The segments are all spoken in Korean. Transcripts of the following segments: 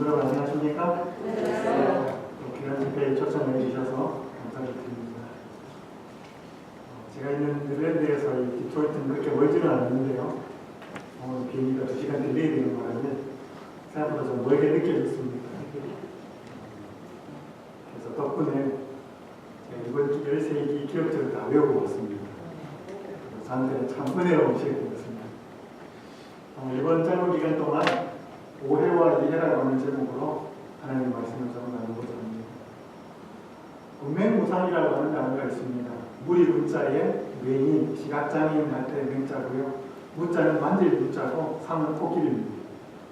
여러분 안녕하십니까? 네. 귀한 집회에 초청해 주셔서 감사드립니다. 제가 있는 네덜란드에서 이 디트로이트는 그렇게 멀지는 않는데요. 비행기가 2시간 딜레이 되는 바람에 생각보다 좀 멀게 느껴졌습니다. 그래서 덕분에 제가 이번 주 13기 기억들을 다 외우고 왔습니다. 저한테는 참 은혜로운 시간이었습니다. 이번 짧은 기간 동안 오해와 이해라고 하는 제목으로 하나님의 말씀을 좀 나누고자 합니다. 문맹무상이라고 하는 단어가 있습니다. 무리 문자에 맹인, 시각장애인 할 때 맹자고요. 무자는 만질 무자고 상은 코끼리입니다.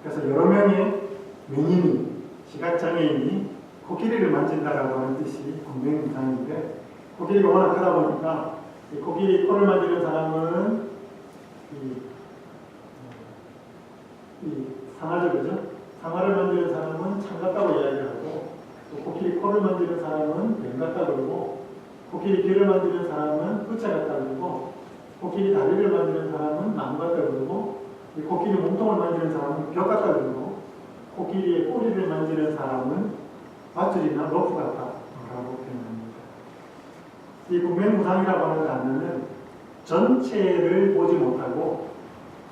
그래서 여러 명의 맹인이, 시각장애인이 코끼리를 만진다라고 하는 뜻이 문맹무상인데, 코끼리가 워낙 크다 보니까 이 코끼리 코를 만지는 사람은 상하죠, 그죠? 상하를 만지는 사람은 참 같다고 이야기를 하고, 또 코끼리 코를 만지는 사람은 뱀 같다 그러고, 코끼리 귀를 만지는 사람은 부채 같다 그러고, 코끼리 다리를 만지는 사람은 나무 같다 그러고, 코끼리 몸통을 만지는 사람은 벽 같다 그러고, 코끼리의 꼬리를 만지는 사람은 밧줄이나 로프 같다라고 표현합니다. 이 문맹무상이라고 하는 단어는 전체를 보지 못하고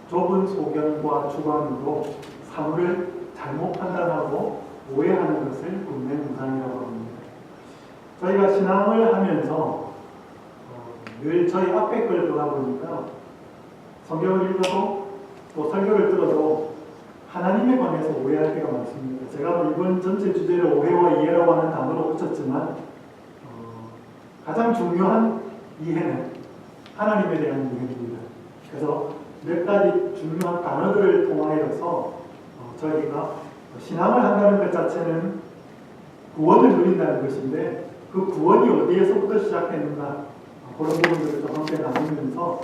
좁은 소견과 주관으로 사물을 잘못 판단하고 오해하는 것을 문맹무상이라고 합니다. 저희가 신앙을 하면서 늘 저희 앞에 걸 보다 보니까 성경을 읽어도 또 설교를 들어도 하나님에 관해서 오해할 때가 많습니다. 제가 이번 전체 주제를 오해와 이해라고 하는 단어로 붙였지만 가장 중요한 이해는 하나님에 대한 이해입니다. 그래서 몇 가지 중요한 단어들을 통하여서 저희가 신앙을 한다는 것 자체는 구원을 누린다는 것인데, 그 구원이 어디에서부터 시작했는가 그런 부분들을 좀 함께 나누면서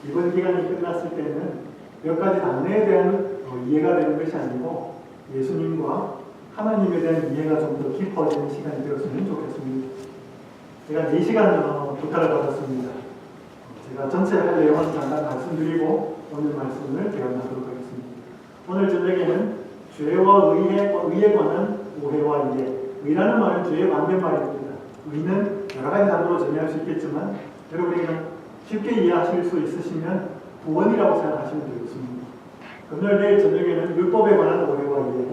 이번 기간이 끝났을 때는 몇 가지 단어에 대한 이해가 되는 것이 아니고 예수님과 하나님에 대한 이해가 좀 더 깊어지는 시간이 되었으면 좋겠습니다. 제가 4시간 부탁을 받았습니다. 제가 전체 할 내용은 잠깐 말씀드리고 오늘 말씀을 배워나가도록 하겠습니다. 오늘 저녁에는 죄와 의에 관한 오해와 이해. 의라는 말은 죄의 반대말입니다. 의는 여러 가지 단어로 정의할 수 있겠지만 여러분이 그냥 쉽게 이해하실 수 있으시면 구원이라고 생각하시면 되겠습니다. 금요일 내일 저녁에는 율법에 관한 오해와 이해,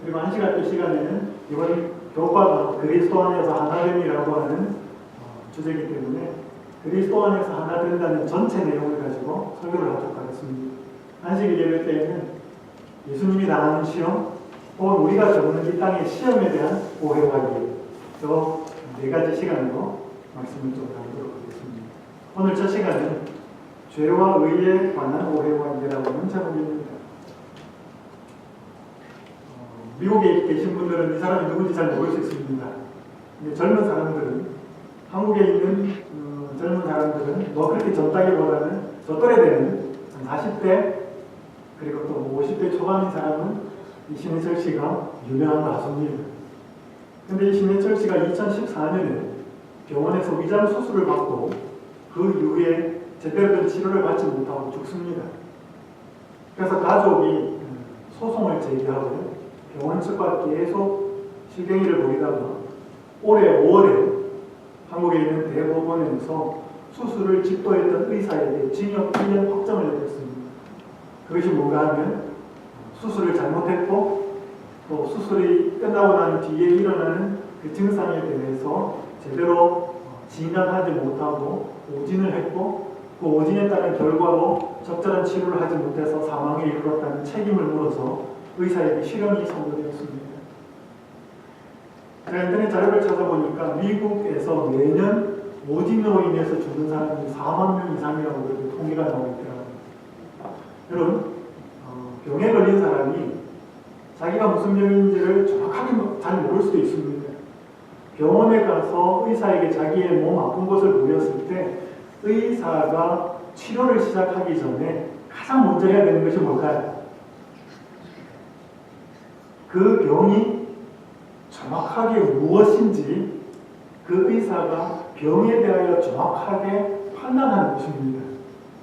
그리고 1시간 시간에는 이번 교과가 그리스도 안에서 하나됨이라고 하는 주제이기 때문에 그리스도 안에서 하나 된다는 전체 내용을 가지고 설교를 하도록 하겠습니다. 안식 예배 때에는 예수님이 당하는 시험, 혹은 우리가 겪는 이 땅의 시험에 대한 오해와 이해, 또 4가지 시간으로 말씀을 좀 나누도록 하겠습니다. 오늘 첫 시간은 죄와 의에 관한 오해와 이해라고 하는 제목입니다. 미국에 계신 분들은 이 사람이 누군지 잘 모를 수 있습니다. 젊은 사람들은, 한국에 있는 젊은 사람들은 그렇게 젊다기보다는 저 또래 되는 40대 그리고 또 50대 초반인 사람은 이 신해철 씨가 유명한 가수입니다. 근데 이 신해철 씨가 2014년에 병원에서 위장 수술을 받고 그 이후에 제대로 된 치료를 받지 못하고 죽습니다. 그래서 가족이 소송을 제기하고 병원 측과 계속 실갱이를 벌이다가 올해 5월에 한국에 있는 대법원에서 수술을 집도했던 의사에게 징역 1년 확정을 내렸습니다. 그것이 뭔가 하면 수술을 잘못했고 또 수술이 끝나고 난 뒤에 일어나는 그 증상에 대해서 제대로 진단하지 못하고 오진을 했고 그 오진에 따른 결과로 적절한 치료를 하지 못해서 사망에 이르렀다는 책임을 물어서 의사에게 실형이 선고되었습니다. 제가 인터넷 자료를 찾아보니까 미국에서 매년 오진으로 인해서 죽는 사람이 4만 명 이상이라고 그렇게 통계가 나오고 있더라고요. 여러분, 병에 걸린 사람이 자기가 무슨 병인지를 정확하게 잘 모를 수도 있습니다. 병원에 가서 의사에게 자기의 몸 아픈 것을 보였을 때 의사가 치료를 시작하기 전에 가장 먼저 해야 되는 것이 뭘까요? 그 병이 정확하게 무엇인지 그 의사가 병에 대하여 정확하게 판단하는 것입니다.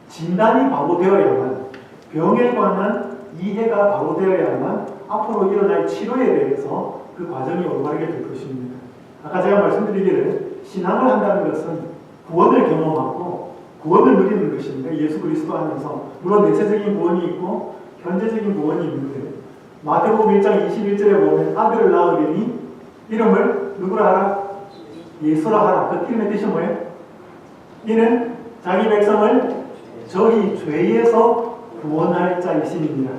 진단이 바로 되어야만, 병에 관한 이해가 바로 되어야만 앞으로 일어날 치료에 대해서 그 과정이 올바르게 될 것입니다. 아까 제가 말씀드리기를 신앙을 한다는 것은 구원을 경험하고 구원을 누리는 것인데 예수 그리스도 안에서 물론 내세적인 구원이 있고 현재적인 구원이 있는데 마태복음 1장 21절에 보면 아들을 낳으리니 이름을 누구라 하라? 예수라 하라. 그 이름의 뜻이 뭐예요? 이는 자기 백성을 저희 죄에서 구원할 자이심입니다.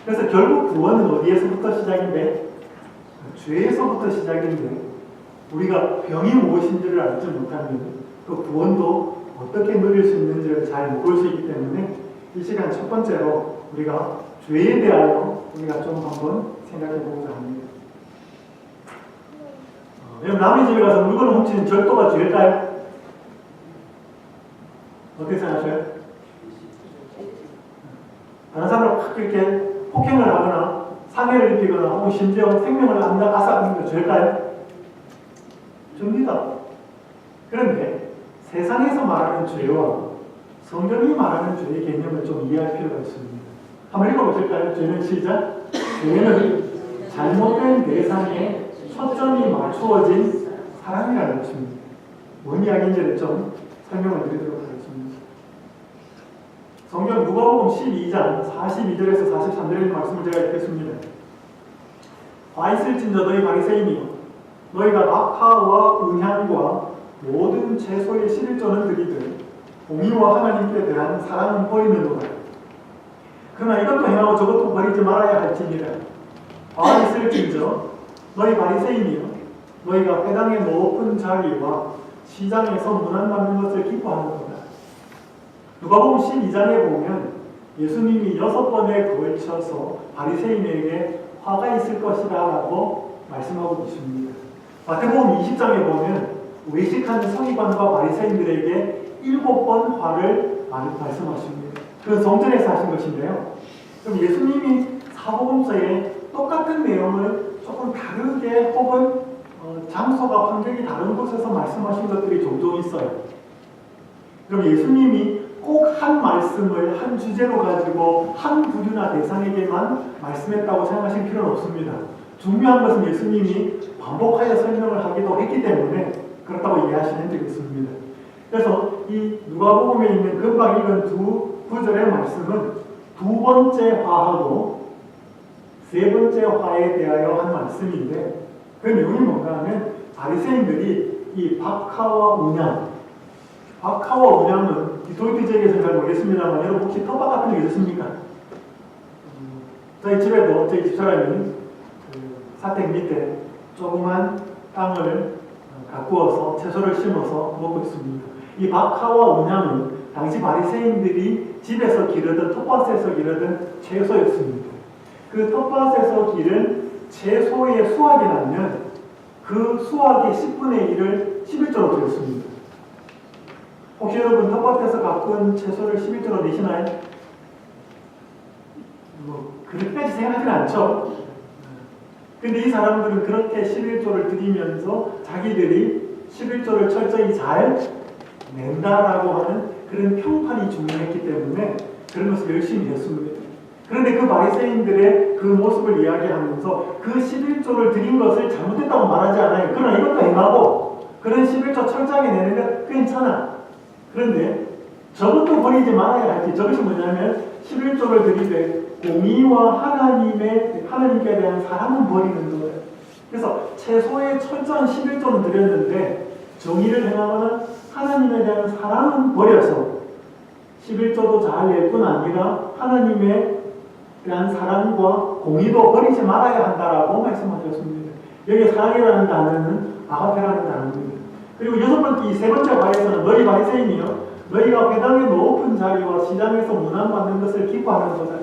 그래서 결국 구원은 어디에서부터 시작인데? 죄에서부터 시작인데 우리가 병이 무엇인지를 알지 못하면 그 구원도 어떻게 누릴 수 있는지를 잘 못 볼 수 있기 때문에 이 시간 첫 번째로 우리가 죄에 대하여 우리가 좀 한번 생각해 보고자 합니다. 여러분 남의 집에 가서 물건을 훔치는 절도가 죄일까요? 어떻게 생각하세요? 다른 사람을 확 이렇게 폭행을 하거나 상해를 입히거나 혹은 심지어 생명을 앗아가는 게 죄일까요? 죄입니다. 그런데 세상에서 말하는 죄와 성경이 말하는 죄의 개념을 좀 이해할 필요가 있습니다. 한번 읽어보실까요? 죄는 시작. 죄는 잘못된 대상에 초점이 맞추어진 사람이라는 것입니다. 뭔 이야기인지를 좀 설명을 드리도록 하겠습니다. 성경 누가복음 12장 42절에서 43절의 말씀을 제가 읽겠습니다. 와 있을진저 너희 바리새인이여 너희가 박하와 은향과 모든 채소의 11조는 드리되 공의와 하나님께 대한 사랑은 버리는도다. 그러나 이것도 행하고 저것도 버리지 말아야 할지니라. 와 있을진저 너희 바리새인이여 너희가 회당의 높은 자리와 시장에서 문안받는 것을 기뻐하는도다. 누가복음 12장에 보면 예수님이 6번에 걸쳐서 바리새인에게 화가 있을 것이다 라고 말씀하고 있습니다. 마태복음 20장에 보면 외식하는 서기관과 바리새인들에게 7번 화를 말씀하십니다. 그건 성전에서 하신 것인데요. 그럼 예수님이 사복음서에 똑같은 내용을 조금 다르게 혹은 장소가 환경이 다른 곳에서 말씀하신 것들이 종종 있어요. 그럼 예수님이 꼭 한 말씀을 한 주제로 가지고 한 부류나 대상에게만 말씀했다고 생각하실 필요는 없습니다. 중요한 것은 예수님이 반복하여 설명을 하기도 했기 때문에 그렇다고 이해하시면 되겠습니다. 그래서 이 누가복음에 있는 금방 읽은 두 구절의 말씀은 두 번째 화하고 세 번째 화에 대하여 한 말씀인데 그 내용이 뭔가 하면 바리새인들이 이 박하와 운양, 박하와 운양은 도입 지역에서는 잘 모르겠습니다만 여러분 혹시 텃밭 같은 게 있으십니까? 저희 집에도 저희 집사람이 그 사택 밑에 조그만 땅을 가꾸어서 채소를 심어서 먹고 있습니다. 이 박하와 운양은 당시 바리새인들이 집에서 기르던 텃밭에서 기르던 채소였습니다. 그 텃밭에서 기른 채소의 수확이 나면 그 수확의 10분의 1을 11조로 드렸습니다. 혹시 여러분 텃밭에서 가꾼 채소를 11조로 내시나요? 그렇게까지 생각하지는 않죠. 근데 이 사람들은 그렇게 11조를 드리면서 자기들이 11조를 철저히 잘 낸다라고 하는 그런 평판이 중요했기 때문에 그런 것을 열심히 했습니다. 그런데 그 바리새인들의 그 모습을 이야기하면서 그 11조를 드린 것을 잘못했다고 말하지 않아요. 그러나 이것도 행하고 그런 11조 철저하게 내는 건 괜찮아. 그런데 저것도 버리지 말아야 할지. 저것이 뭐냐면 11조를 드리되 공의와 하나님께 대한 사랑은 버리는 거예요. 그래서 최소의 철저한 11조는 드렸는데 정의를 행하거나 하나님에 대한 사랑은 버려서 11조도 잘 낼 뿐 아니라 하나님에 대한 사랑과 공의도 버리지 말아야 한다라고 말씀하셨습니다. 여기 사랑이라는 단어는 아가페라는 단어입니다. 그리고 세 번째 화에서는 너희 바리새인이여 너희가 회당의 높은 자리와 시장에서 문안받는 것을 기뻐하는 거다.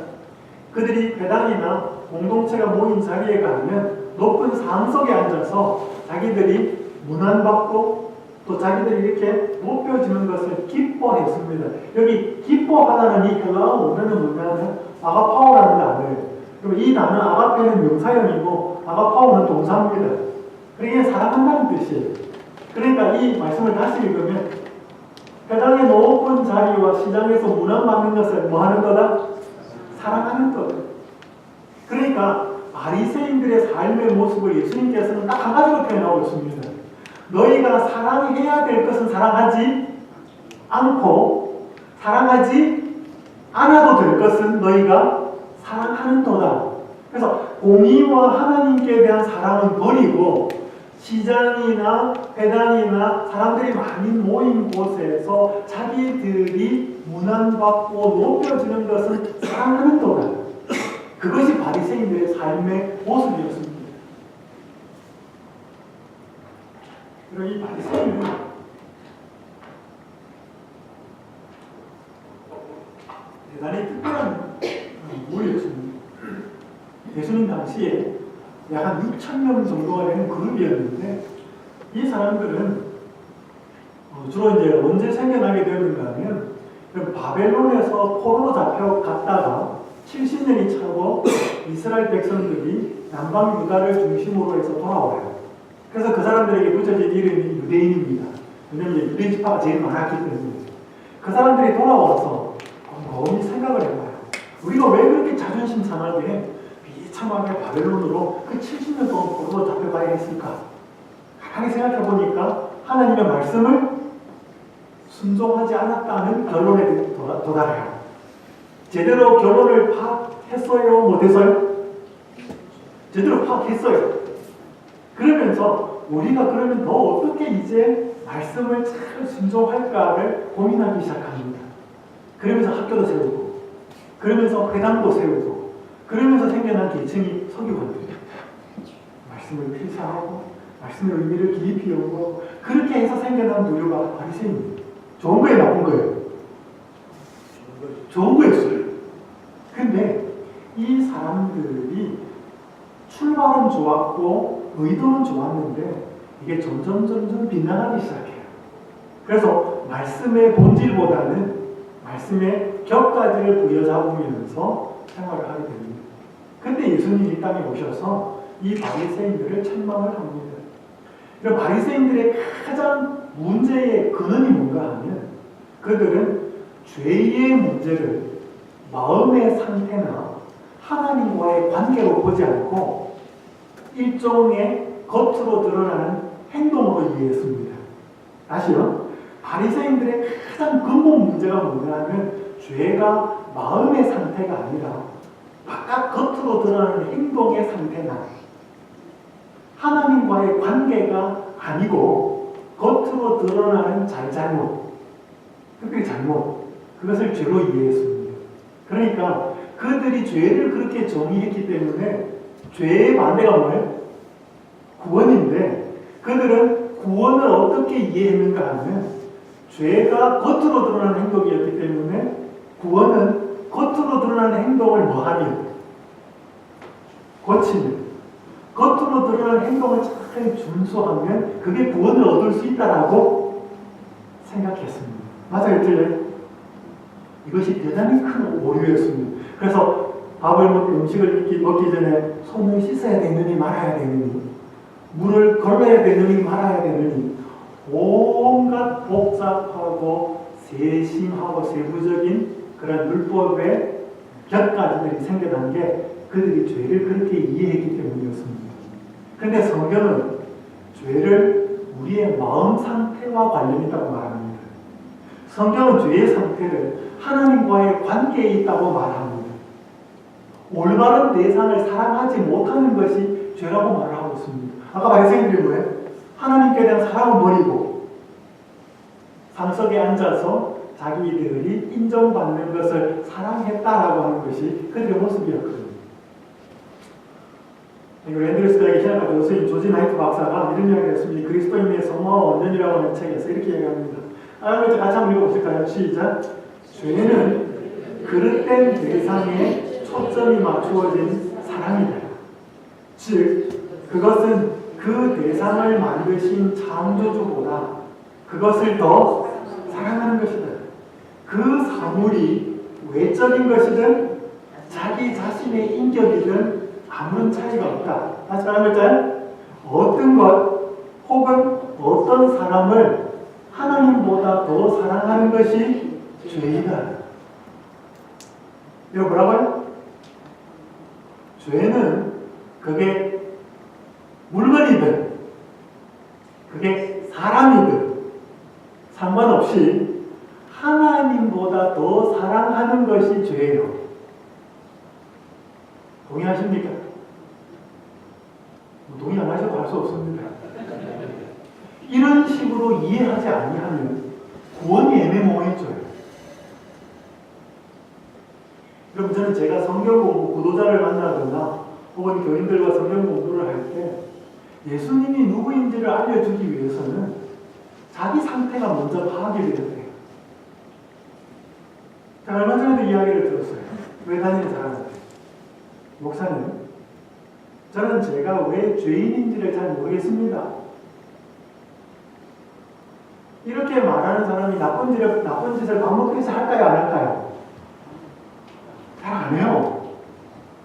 그들이 회당이나 공동체가 모인 자리에 가면 높은 상석에 앉아서 자기들이 문안받고 또 자기들이 이렇게 높여지는 것을 기뻐했습니다. 여기 기뻐하다는 이 헬라어 원어는 뭐냐면 아가파오라는 단어예요. 그럼 이 단어 아가페는 명사형이고 아가파오는 동사입니다. 그러니까 사랑한다는 뜻이에요. 그러니까 이 말씀을 다시 읽으면 회당의 높은 자리와 시장에서 문안받는 것을 뭐 하는 거다? 사랑하는 거예요. 그러니까 바리새인들의 삶의 모습을 예수님께서는 딱 한 가지로 표현하고 있습니다. 너희가 사랑해야 될 것은 사랑하지 않고 사랑하지 않아도 될 것은 너희가 사랑하는도다. 그래서 공의와 하나님께 대한 사랑은 버리고 시장이나 회당이나 사람들이 많이 모인 곳에서 자기들이 문안받고 높여지는 것은 사랑하는도다. 그것이 바리새인들의 삶의 모습이었습니다. 그리고 이 바리새인은 대단히 특별한 인물이었습니다. 예수님 당시에 약 한 6,000명 정도가 되는 그룹이었는데 이 사람들은 주로 이제 언제 생겨나게 되었는가 하면 바벨론에서 포로로 잡혀갔다가 70년이 차고 이스라엘 백성들이 남방 유다를 중심으로 해서 돌아와요. 그래서 그 사람들에게 붙여진 이름이 유대인입니다. 왜냐하면 유대인 지파가 제일 많았기 때문에. 그 사람들이 돌아와서 곰곰이 생각을 해봐요. 우리가 왜 그렇게 자존심 상하게 비참하게 바벨론으로 그 70년 동안 포로로 잡혀가야 했을까? 가만히 생각해보니까 하나님의 말씀을 순종하지 않았다는 결론에 도달해요. 제대로 결론을 파악했어요? 못했어요? 제대로 파악했어요. 그러면서 우리가 그러면 더 어떻게 이제 말씀을 잘 순종할까를 고민하기 시작합니다. 그러면서 학교도 세우고 그러면서 회당도 세우고 그러면서 생겨난 계층이 서기관들이에요. 말씀을 필사하고 말씀의 의미를 깊이 연구하고 그렇게 해서 생겨난 부류가 바리새인입니다. 좋은 거예요? 나쁜 거예요? 좋은 거였어요. 근데 이 사람들이 출발은 좋았고 의도는 좋았는데 이게 점점 빗나가기 시작해요. 그래서 말씀의 본질보다는 말씀의 격가지를 부여잡으면서 생활을 하게 됩니다. 근데 예수님이 이 땅에 오셔서 이 바리새인들을 책망을 합니다. 바리새인들의 가장 문제의 근원이 뭔가 하면 그들은 죄의 문제를 마음의 상태나 하나님과의 관계로 보지 않고 일종의 겉으로 드러나는 행동으로 이해했습니다. 다시요. 바리새인들의 가장 근본 문제가 뭐냐 하면 죄가 마음의 상태가 아니라 바깥 겉으로 드러나는 행동의 상태나 하나님과의 관계가 아니고 겉으로 드러나는 잘잘못, 특별히 잘못, 그것을 죄로 이해했습니다. 그러니까 그들이 죄를 그렇게 정의했기 때문에 죄의 반대가 뭐예요? 구원인데 그들은 구원을 어떻게 이해했는가 하면 죄가 겉으로 드러나는 행동이었기 때문에 구원은 겉으로 드러나는 행동을 뭐하면? 고치면. 겉으로 드러나는 행동을 잘 준수하면 그게 구원을 얻을 수 있다라고 생각했습니다. 맞아요? 틀려요? 이것이 대단히 큰 오류였습니다. 그래서 밥을 먹고 음식을 먹기 전에 손을 씻어야 되느니 말아야 되느니 물을 걸러야 되느니 말아야 되느니 온갖 복잡하고 세심하고 세부적인 그런 율법의 곁가지들이 생겨난 게 그들이 죄를 그렇게 이해했기 때문이었습니다. 그런데 성경은 죄를 우리의 마음 상태와 관련이 있다고 말합니다. 성경은 죄의 상태를 하나님과의 관계에 있다고 말합니다. 올바른 대상을 사랑하지 못하는 것이 죄라고 말을 하고 있습니다. 아까 바리새인들이 뭐예요? 하나님께 대한 사랑을 버리고 상석에 앉아서 자기들이 인정받는 것을 사랑했다라고 하는 것이 그들의 모습이었거든요. 앤드루스 대학의 신학과 교수인 조지 나이트 박사가 이런 이야기를 했습니다. 그리스도인의 성화와 원년이라고 하는 책에서 이렇게 얘기합니다. 같이 한번 읽어보실까요? 시작. 죄는 그릇된 대상에 초점이 맞추어진 사랑이다. 즉 그것은 그 대상을 만드신 창조주보다 그것을 더 사랑하는 것이다. 그 사물이 외적인 것이든 자기 자신의 인격이든 아무런 차이가 없다. 다시 말하면 어떤 것 혹은 어떤 사람을 하나님보다 더 사랑하는 것이 죄이다. 이거 뭐라고요? 죄는 그게 물건이든 그게 사람이든 상관없이 하나님보다 더 사랑하는 것이 죄예요. 동의하십니까? 동의 안 하셔도 할 수 없습니다. 이런 식으로 이해하지 아니하면 구원이 애매모호해져요. 여러분, 저는 제가 성경 공부, 구도자를 만나거나 혹은 교인들과 성경 공부를 할 때 예수님이 누구인지를 알려주기 위해서는 자기 상태가 먼저 파악이 되어야 돼요. 제가 얼마 전에도 이야기를 들었어요. 왜 다니는 사람한테. 목사님, 저는 제가 왜 죄인인지를 잘 모르겠습니다. 이렇게 말하는 사람이 나쁜 짓을 반복해서 할까요, 안 할까요? 잘 안 해요.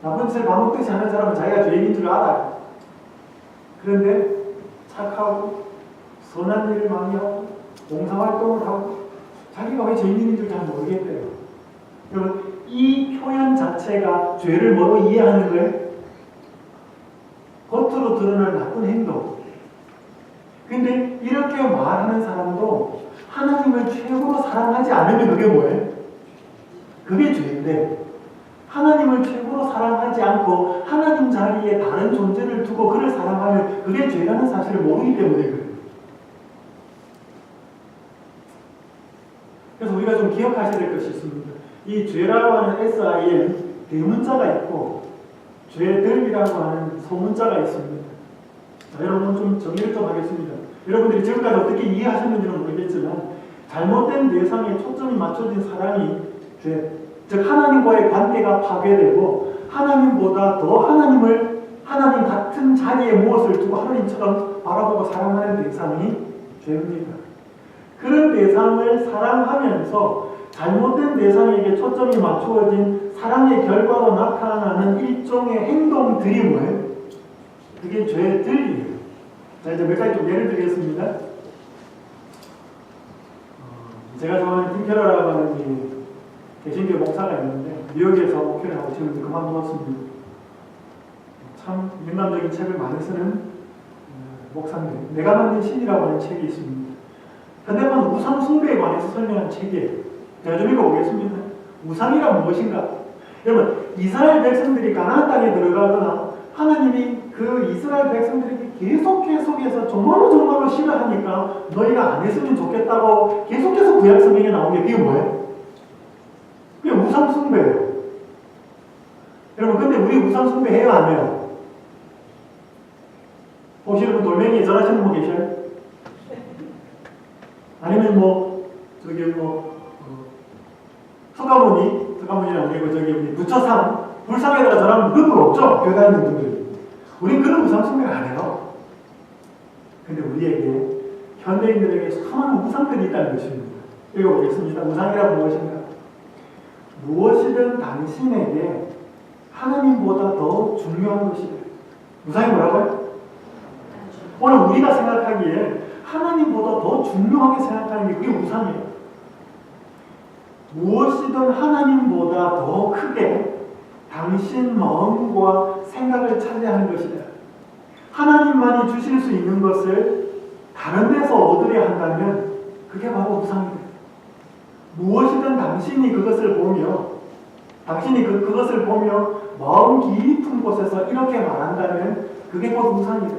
나쁜 짓을 반복해서 하는 사람은 자기가 죄인인 줄 알아요. 그런데 착하고 선한 일을 많이 하고 봉사활동을 하고 자기가 왜 죄인인 줄 잘 모르겠대요. 여러분, 이 표현 자체가 죄를 뭐로 이해하는 거예요? 겉으로 드러날 나쁜 행동. 근데 이렇게 말하는 사람도 하나님을 최고로 사랑하지 않으면 그게 뭐예요? 그게 죄인데, 하나님을 최고로 사랑하지 않고 하나님 자리에 다른 존재를 두고 그를 사랑하면 그게 죄라는 사실을 모르기 때문에 그래요. 그래서 우리가 좀 기억하셔야 될 것이 있습니다. 이 죄라고 하는 SIN 대문자가 있고 죄들이라고 하는 소문자가 있습니다. 자, 여러분 좀 정리를 좀 하겠습니다. 여러분들이 지금까지 어떻게 이해하셨는지는 모르겠지만 잘못된 대상에 초점이 맞춰진 사랑이 죄, 즉 하나님과의 관계가 파괴되고 하나님보다 더 하나님 같은 자리에 무엇을 두고 하나님처럼 바라보고 사랑하는 대상이 죄입니다. 그런 대상을 사랑하면서 잘못된 대상에게 초점이 맞추어진 사랑의 결과로 나타나는 일종의 행동들이 뭐예요? 그게 죄들이에요. 자, 이제 몇 가지 좀 예를 들겠습니다. 제가 좋아하는 팀케러라고 하는 이 개신교 목사가 있는데 뉴욕에서 목회를 하고 지금 그만두었습니다. 참 민감적인 책을 많이 쓰는 목사인데 내가 만든 신이라고 하는 책이 있습니다. 현대판 우상 숭배에 관해서 설명한 책이에요. 제가 좀 읽어보겠습니다. 우상이란 무엇인가? 여러분, 이스라엘 백성들이 가나안 땅에 들어가거나 하나님이 그 이스라엘 백성들에게 계속해서 정말로 싫어하니까 너희가 안 했으면 좋겠다고 계속해서 구약 성경에 나온 게 그게 뭐예요? 그게 우상 숭배예요. 여러분, 근데 우리 우상 숭배 해요, 안 해요? 혹시 여러분 돌멩이에 절하시는 분 계셔요? 아니면 서가모니 아니고 우리 부처상, 불상에다가 절하면 그런 건 없죠? 교회 다니는 분들이. 우린 그런 우상 숭배를 안 해요. 근데 우리에게, 현대인들에게 수많은 우상들이 있다는 것입니다. 읽어보겠습니다. 우상이란 무엇인가? 무엇이든 당신에게 하나님보다 더 중요한 것이다. 우상이 뭐라고요? 오늘 우리가 생각하기에 하나님보다 더 중요하게 생각하는 게 그게 우상이에요. 무엇이든 하나님보다 더 크게 당신 마음과 생각을 차지하는 것이다. 하나님만이 주실 수 있는 것을 다른 데서 얻으려 한다면 그게 바로 우상이다. 무엇이든 당신이 그것을 보며 마음 깊은 곳에서 이렇게 말한다면 그게 곧 우상이다.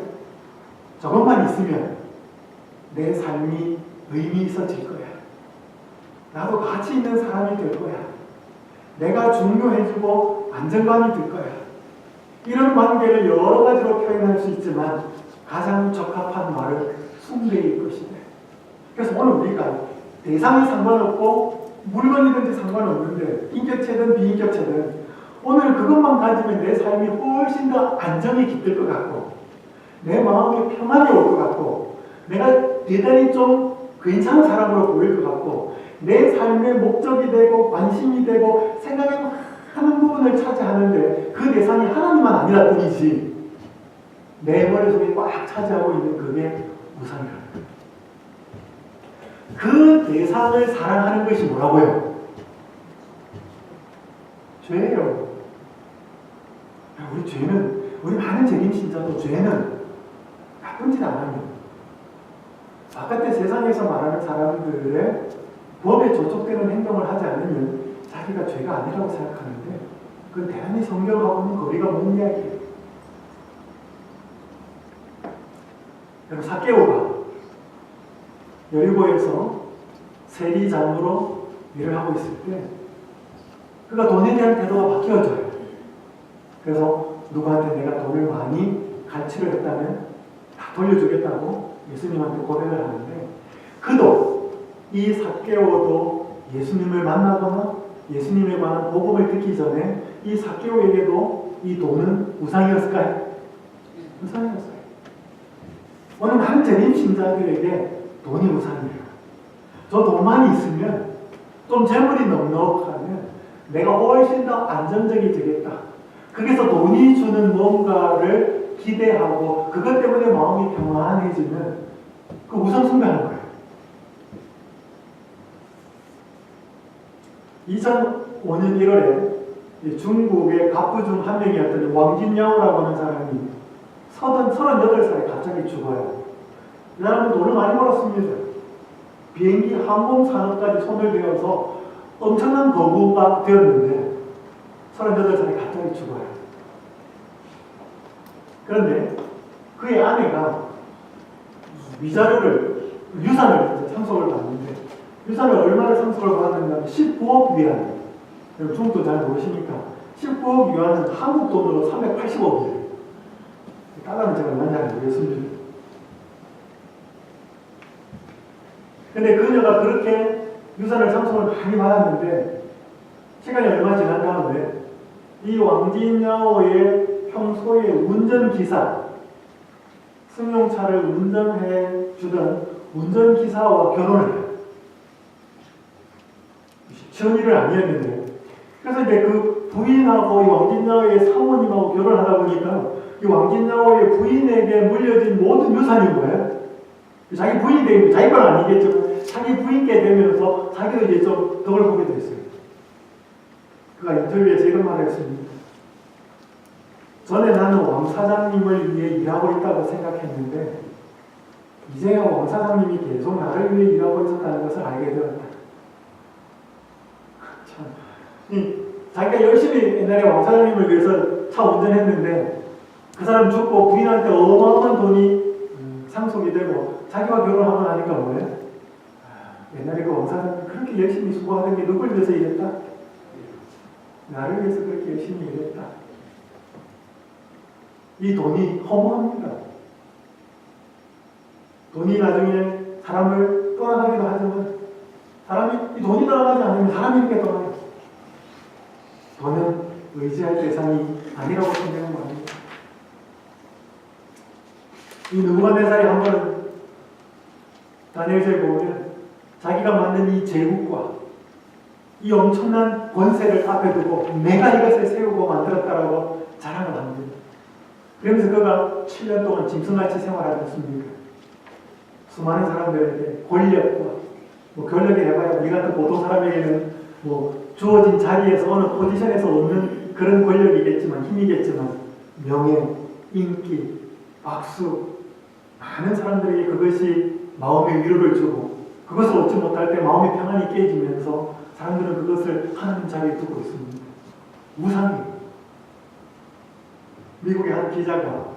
저것만 있으면 내 삶이 의미 있어질 거야. 나도 가치 있는 사람이 될 거야. 내가 중요해지고 안정감이 들 거야. 이런 관계를 여러 가지로 표현할 수 있지만 가장 적합한 말은 숭배일 것이다. 그래서 오늘 우리가 대상이 상관없고 물건이든지 상관없는데 인격체든 비인격체든 오늘 그것만 가지면 내 삶이 훨씬 더 안정이 깃들 것 같고 내 마음에 평안이 올 것 같고 내가 대단히 좀 괜찮은 사람으로 보일 것 같고 내 삶의 목적이 되고 관심이 되고 생각의 많은 부분을 차지하는데 그 대상이 하나님만 아니라 뿐이지 내 머릿속에 꽉 차지하고 있는 그게 우상이라는 거예요. 그 대상을 사랑하는 것이 뭐라고요? 죄예요. 우리 죄는 우리 많은 재림신자도 죄는 나쁜 짓 안 하면 바깥의 세상에서 말하는 사람들의 법에 저촉되는 행동을 하지 않으면 자기가 죄가 아니라고 생각하는데 그 대단히 성경하고는 거리가 먼 이야기예요. 여러분 삭개오가 여리고에서 세리장으로 일을 하고 있을 때 그가 돈에 대한 태도가 바뀌어져요. 그래서 누구한테 내가 돈을 많이 갈취를 했다면 다 돌려주겠다고 예수님한테 고백을 하는데 그도 이 삭개오도 예수님을 만나거나 예수님에 관한 복음을 듣기 전에 이 삭개오에게도 이 돈은 우상이었을까요? 우상이었어요. 오늘 많은 재림신자들에게 돈이 우상이에요. 저 돈만 있으면 좀 재물이 넉넉하면 내가 훨씬 더 안정적이 되겠다. 거기서 돈이 주는 뭔가를 기대하고 그것 때문에 마음이 평안해지면 그 우상 숭배하는 거예요. 2005년 1월에 중국의 갑부 중 한 명이었던 왕진야오라고 하는 사람이 38살에 갑자기 죽어요. 이 사람은 돈을 많이 벌었습니다. 비행기 항공 산업까지 손을 대어서 엄청난 거부가 되었는데 38살에 갑자기 죽어요. 그런데 그의 아내가 유산을 상속을 받는데 유산을 얼마를 상속을 받았냐면 19억 위안. 중국도 잘 모르시니까 19억 위안은 한국 돈으로 380억이에요. 달러는 제가 얼마인지 모르겠습니다. 근데 그녀가 그렇게 유산을 상속을 많이 받았는데 시간이 얼마 지난 다음에 이 왕진야오의 평소의 운전기사, 승용차를 운전해 주던 운전기사와 결혼을 해요. 쉬운 일은 아니었는데 그래서 이제 그 부인하고 이 왕진야오의 사모님하고 결혼하다 보니까 이 왕진야오의 부인에게 물려진 모든 유산인 거예요. 자기 부인이 되면 자기 건 아니겠지만 자기 부인께 되면서 자기도 이제 좀 덕을 보게 됐어요. 그가 인터뷰에 이런 말을 했습니다. 전에 나는 왕 사장님을 위해 일하고 있다고 생각했는데 이제야 왕 사장님이 계속 나를 위해 일하고 있었다는 것을 알게 되었다. 참, 자기가 열심히 옛날에 왕 사장님을 위해서 차 운전했는데 그 사람 죽고 부인한테 어마어마한 돈이 상속이 되고 자기와 결혼하고 나니까 뭐예요? 옛날에 그 왕 사장님이 그렇게 열심히 수고하던 게 누굴 위해서 일했다? 나를 위해서 그렇게 열심히 일했다. 이 돈이 허무합니다. 돈이 나중에 사람을 떠나가기도 하지만 이 돈이 떠나가지 않으면 사람이 이렇게 떠나요. 돈은 의지할 대상이 아니라고 생각하는 거 아닙니까? 이 느부갓네살이 한 번은 다니엘서에 보면 자기가 만든 이 제국과 이 엄청난 권세를 앞에 두고 내가 이것을 세우고 만들었다라고 자랑을 합니다. 그러면서 그가 7년 동안 짐승같이 생활하지 않습니까? 수많은 사람들에게 권력과 권력이 해봐야 우리 같은 보통 사람에게는 주어진 자리에서 어느 포지션에서 얻는 그런 권력이겠지만 힘이겠지만 명예, 인기, 박수 많은 사람들에게 그것이 마음의 위로를 주고 그것을 얻지 못할 때 마음의 평안이 깨지면서 사람들은 그것을 하나님 자리에 두고 있습니다. 우상이에요. 미국의 한 기자가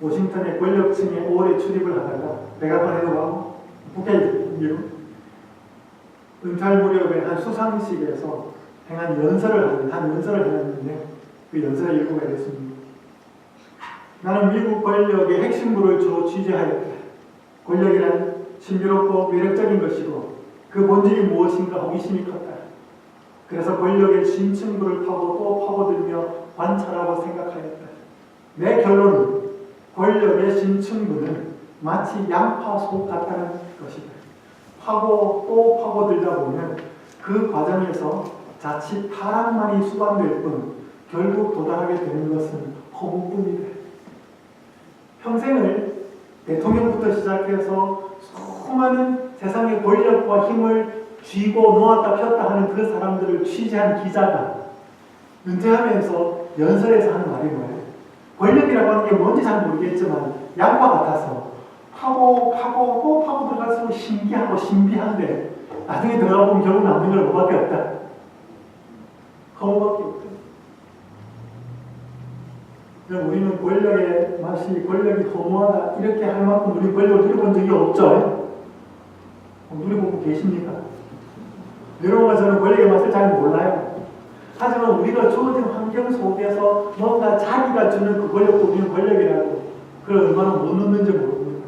워싱턴의 권력층에 오래 출입을 하다가 백악관 해도가고 북한 미국 은퇴할 무렵에 한 수상식에서 한 연설을 했는데 그 연설의 일부가 이랬습니다. 나는 미국 권력의 핵심부를 주로 취재하였다. 권력이란 신비롭고 매력적인 것이고 그 본질이 무엇인가 호기심이 컸다. 그래서 권력의 심층부를 파고 또 파고들며 관찰하고 생각하였다. 내 결론은 권력의 심층부는 마치 양파속 같다는 것이다. 파고 또 파고들다 보면 그 과정에서 자칫 타락만이 수반될 뿐 결국 도달하게 되는 것은 허무뿐이다. 평생을 대통령부터 시작해서 수많은 세상의 권력과 힘을 쥐고 놓았다 폈다 하는 그 사람들을 취재한 기자가 은퇴하면서 연설에서 하는 말이 뭐예요? 권력이라고 하는 게 뭔지 잘 모르겠지만 양과 같아서 파고 또 파고 들어갈수록 신기하고 신비한데 나중에 들어가 보면 결국 남는 걸 뭐밖에 없다. 허무밖에 없다. 우리는 권력의 맛이 권력이 허무하다 이렇게 할 만큼 우리 권력을 누려본 적이 없죠. 누려보고 계십니까? 여러분과 저는 권력의 맛을 잘 몰라요. 하지만 우리가 주어진 환경 속에서 뭔가 자기가 주는 그 권력도 우리는 권력이라고 그걸 얼마나 못 넣는지 모릅니다.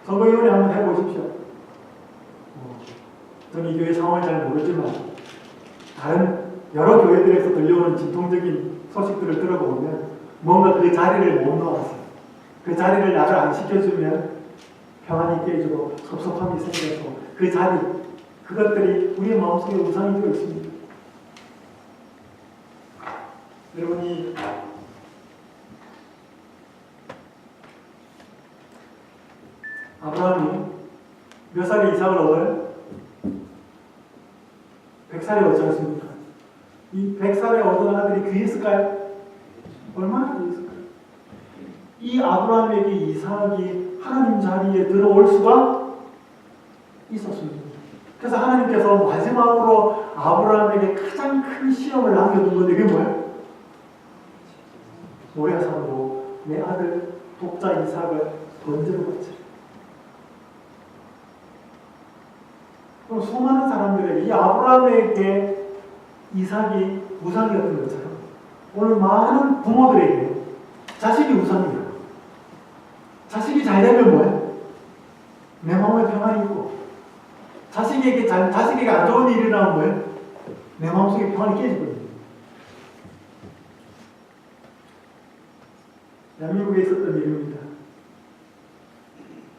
선거위원회 한번 해보십시오. 저는 이 교회 상황을 잘 모르지만 다른 여러 교회들에서 들려오는 진통적인 소식들을 들어보면 뭔가 그 자리를 못 놓았어요. 그 자리를 나를 안 시켜주면 평안이 깨지고 섭섭함이 생겨서 그 자리, 그것들이 우리의 마음속에 우상이 되어 있습니다. 여러분이 아브라함이 몇 살에 이삭을 얻어요? 100살에 얻지 않습니까? 이 100살에 얻은 아들이 귀했을까요? 얼마나 귀했을까요? 이 아브라함에게 이삭이 하나님 자리에 들어올 수가 있었습니다. 그래서 하나님께서 마지막으로 아브라함에게 가장 큰 시험을 남겨둔 건데 그게 뭐예요? 모리아산으로 내 아들 독자 이삭을 번제로 바치라. 그럼 수많은 사람들에게 이 아브라함에게 이삭이 우상이었던 것처럼 오늘 많은 부모들에게 자식이 우상이에요. 자식이 잘 되면 뭐예요? 내 마음에 평안이 있고 자식에게 안 좋은 일이 일어나면 뭐예요? 내 마음속에 평안이 깨지거든요. 대한민국에 있었던 일입니다.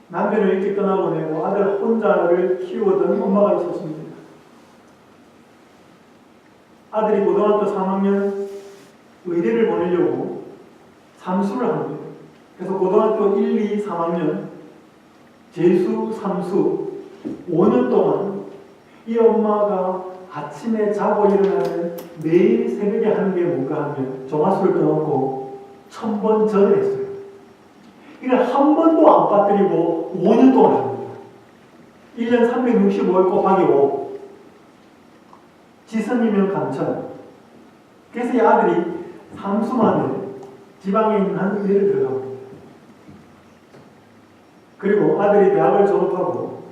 남편을 일찍 떠나보내고 아들 혼자를 키우던 엄마가 있었습니다. 아들이 고등학교 3학년 의대를 보내려고 삼수를 합니다. 그래서 고등학교 1, 2, 3학년 재수, 삼수 5년 동안 이 엄마가 아침에 자고 일어나면 매일 새벽에 하는 게 뭔가 하면 정화수를 떠놓고 1000번 절을 했어요. 이걸 한 번도 안 빠뜨리고 5년 동안 합니다. 1년 365일 곱하기 5. 지선이면 감천. 그래서 이 아들이 삼수만에 지방에 있는 한 의대를 들어갑니다. 그리고 아들이 대학을 졸업하고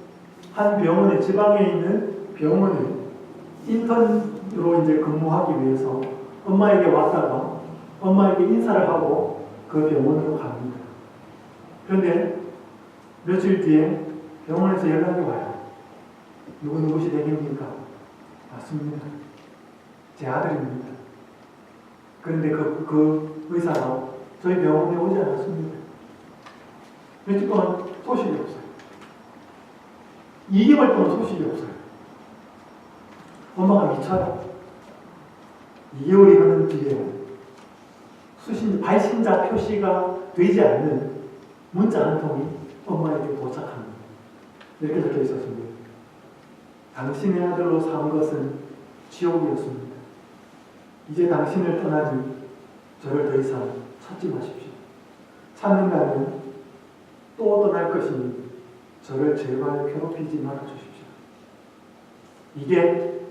한 병원에 지방에 있는 병원에 인턴으로 이제 근무하기 위해서 엄마에게 왔다가 엄마에게 인사를 하고 그 병원으로 갑니다. 그런데 며칠 뒤에 병원에서 연락이 와요. 누구시 되겠습니까? 맞습니다. 제 아들입니다. 그런데 그 의사가 저희 병원에 오지 않았습니다. 며칠 동안 소식이 없어요. 2개월 동안 소식이 없어요. 엄마가 미쳐요. 2개월이 흐른 뒤에 발신자 표시가 되지 않는 문자 한 통이 엄마에게 도착합니다. 이렇게 적혀 있었습니다. 당신의 아들로 산 것은 지옥이었습니다. 이제 당신을 떠나니 저를 더 이상 찾지 마십시오. 찾는다면 또 떠날 것이니 저를 제발 괴롭히지 말아주십시오. 이게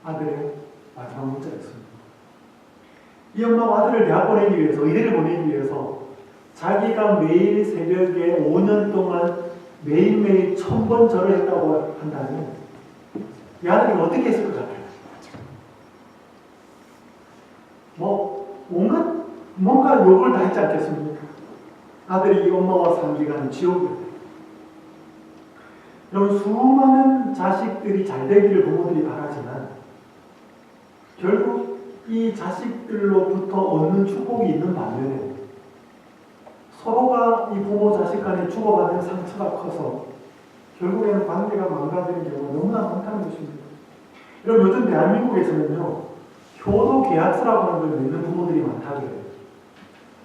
아들의 마지막 문자였습니다. 이 엄마가 아들을 대학 보내기 위해서, 의대를 보내기 위해서 자기가 매일 새벽에 5년 동안 매일매일 1000번 절을 했다고 한다면 이 아들이 어떻게 했을 것 같아요? 온갖 뭔가 욕을 다 했지 않겠습니까? 아들이 이 엄마와 산 기간은 지옥이에요. 여러분, 수많은 자식들이 잘 되기를 부모들이 바라지만 결국 이 자식들로부터 얻는 축복이 있는 반면에 서로가 이 부모 자식 간에 주고받는 상처가 커서 결국에는 관계가 망가지는 경우가 너무나 많다는 것입니다. 여러분, 요즘 대한민국에서는요, 효도 계약서라고 하는 걸 맺는 부모들이 많다고 해요.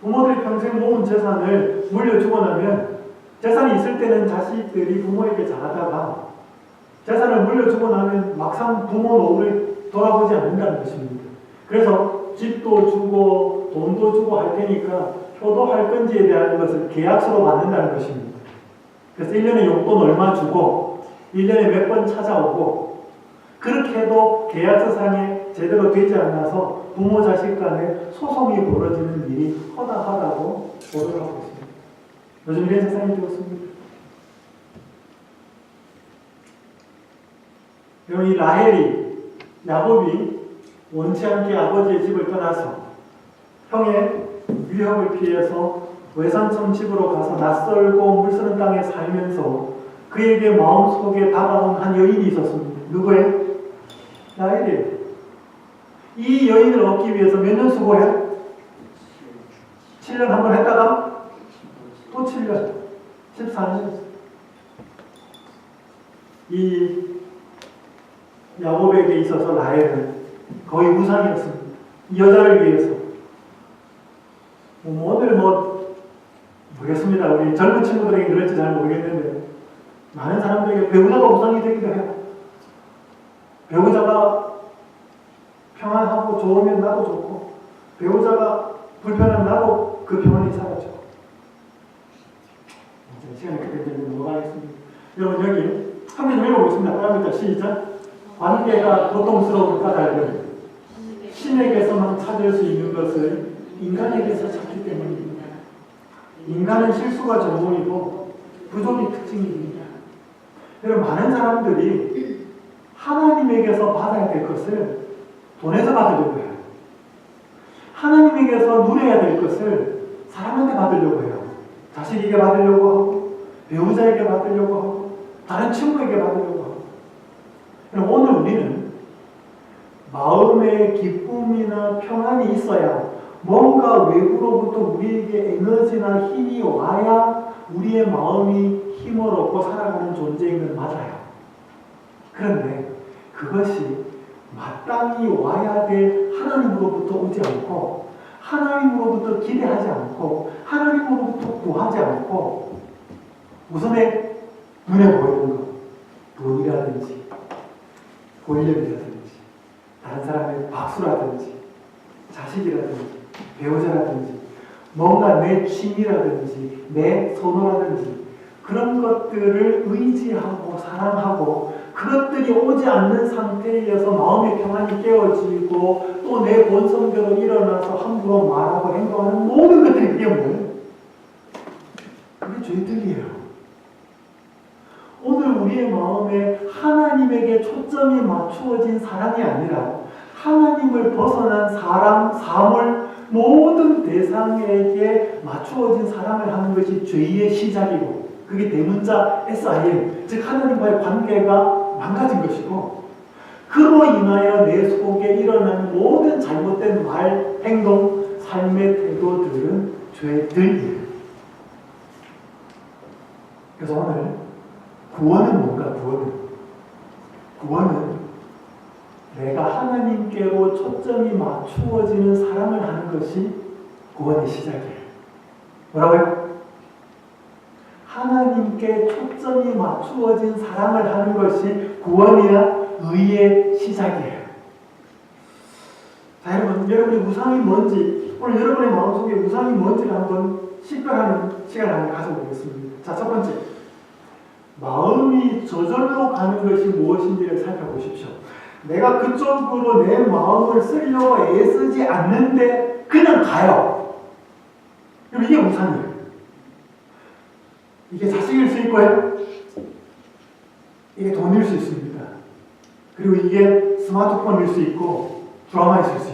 부모들이 평생 모은 재산을 물려주고 나면 재산이 있을 때는 자식들이 부모에게 잘하다가 재산을 물려주고 나면 막상 부모 노후를 돌아보지 않는다는 것입니다. 그래서 집도 주고 돈도 주고 할 테니까 효도할 건지에 대한 것을 계약서로 받는다는 것입니다. 그래서 1년에 용돈 얼마 주고 1년에 몇 번 찾아오고 그렇게 해도 계약서상에 제대로 되지 않아서 부모 자식 간에 소송이 벌어지는 일이 허다하다고 보도를 하고 있습니다. 요즘 이런 세상이 되었습니다. 여러분 이 라헬이 야곱이 원치 않게 아버지의 집을 떠나서 형의 위협을 피해서 외삼촌 집으로 가서 낯설고 물쓰는 땅에 살면서 그에게 마음속에 다가온 한 여인이 있었습니다. 누구예요? 라헬이에요. 이 여인을 얻기 위해서 몇 년 수고해? 7년 한 번 했다가 또 7년, 14년. 이 야곱에게 있어서 라헬은 거의 우상이었습니다. 이 여자를 위해서. 오늘 모르겠습니다. 우리 젊은 친구들에게 그럴지 잘 모르겠는데 많은 사람들에게 배우자가 우상이 되기도 해요. 배우자가 평안하고 좋으면 나도 좋고 배우자가 불편하면 나도 그 평안이 사라져. 시간이 그렇게 되면 넘어가겠습니다. 여러분 여기 한번 좀 읽어보겠습니다. 다음부터 시작. 관계가 고통스러운 까닭은 신에게서만 찾을 수 있는 것을 인간에게서 찾기 때문입니다. 인간은 실수가 전공이고 부족이 특징입니다. 여러분 많은 사람들이 하나님에게서 받아야 될 것을 돈에서 받으려고 해요. 하나님에게서 누려야 될 것을 사람한테 받으려고 해요. 자식에게 받으려고 하고 배우자에게 받으려고 하고 다른 친구에게 받으려고 하고. 오늘 우리는 마음의 기쁨이나 평안이 있어야 뭔가 외부로부터 우리에게 에너지나 힘이 와야 우리의 마음이 힘을 얻고 살아가는 존재인 건 맞아요. 그런데 그것이 마땅히 와야 될 하나님으로부터 오지 않고 하나님으로부터 기대하지 않고 하나님으로부터 구하지 않고 우선에 눈에 보이는 것, 돈이라든지 권력이라든지 다른 사람의 박수라든지 자식이라든지 배우자라든지 뭔가 내 취미라든지 내 선호라든지 그런 것들을 의지하고 사랑하고 그것들이 오지 않는 상태에서 마음의 평안이 깨어지고 또 내 본성대로 일어나서 함부로 말하고 행동하는 모든 것들이 그게 뭐예요? 그게 죄들이에요. 오늘 우리의 마음에 하나님에게 초점이 맞추어진 사랑이 아니라 하나님을 벗어난 사람, 사물, 모든 대상에게 맞추어진 사랑을 하는 것이 죄의 시작이고 그게 대문자 SIM, 즉 하나님과의 관계가 망가진 것이고 그로 인하여 내 속에 일어나는 모든 잘못된 말, 행동, 삶의 태도들은 죄들이에요. 그래서 오늘 구원은 뭔가? 구원은 내가 하나님께로 초점이 맞추어지는 사랑을 하는 것이 구원의 시작이에요. 뭐라고요? 하나님께 초점이 맞추어진 사랑을 하는 것이 구원이야 의의 시작이에요. 자, 여러분이 우상이 뭔지 오늘 여러분의 마음속에 우상이 뭔지를 한번 식별하는 시간을 한번 가져보겠습니다. 자, 첫 번째, 마음이 저절로 가는 것이 무엇인지를 살펴보십시오. 내가 그쪽으로 내 마음을 쓰려고 애쓰지 않는데 그냥 가요. 그럼 이게 우상이에요. 이게 자식일 수 있고요. 이게 돈일 수 있습니다. 그리고 이게 스마트폰일 수 있고 드라마일 수 있어요.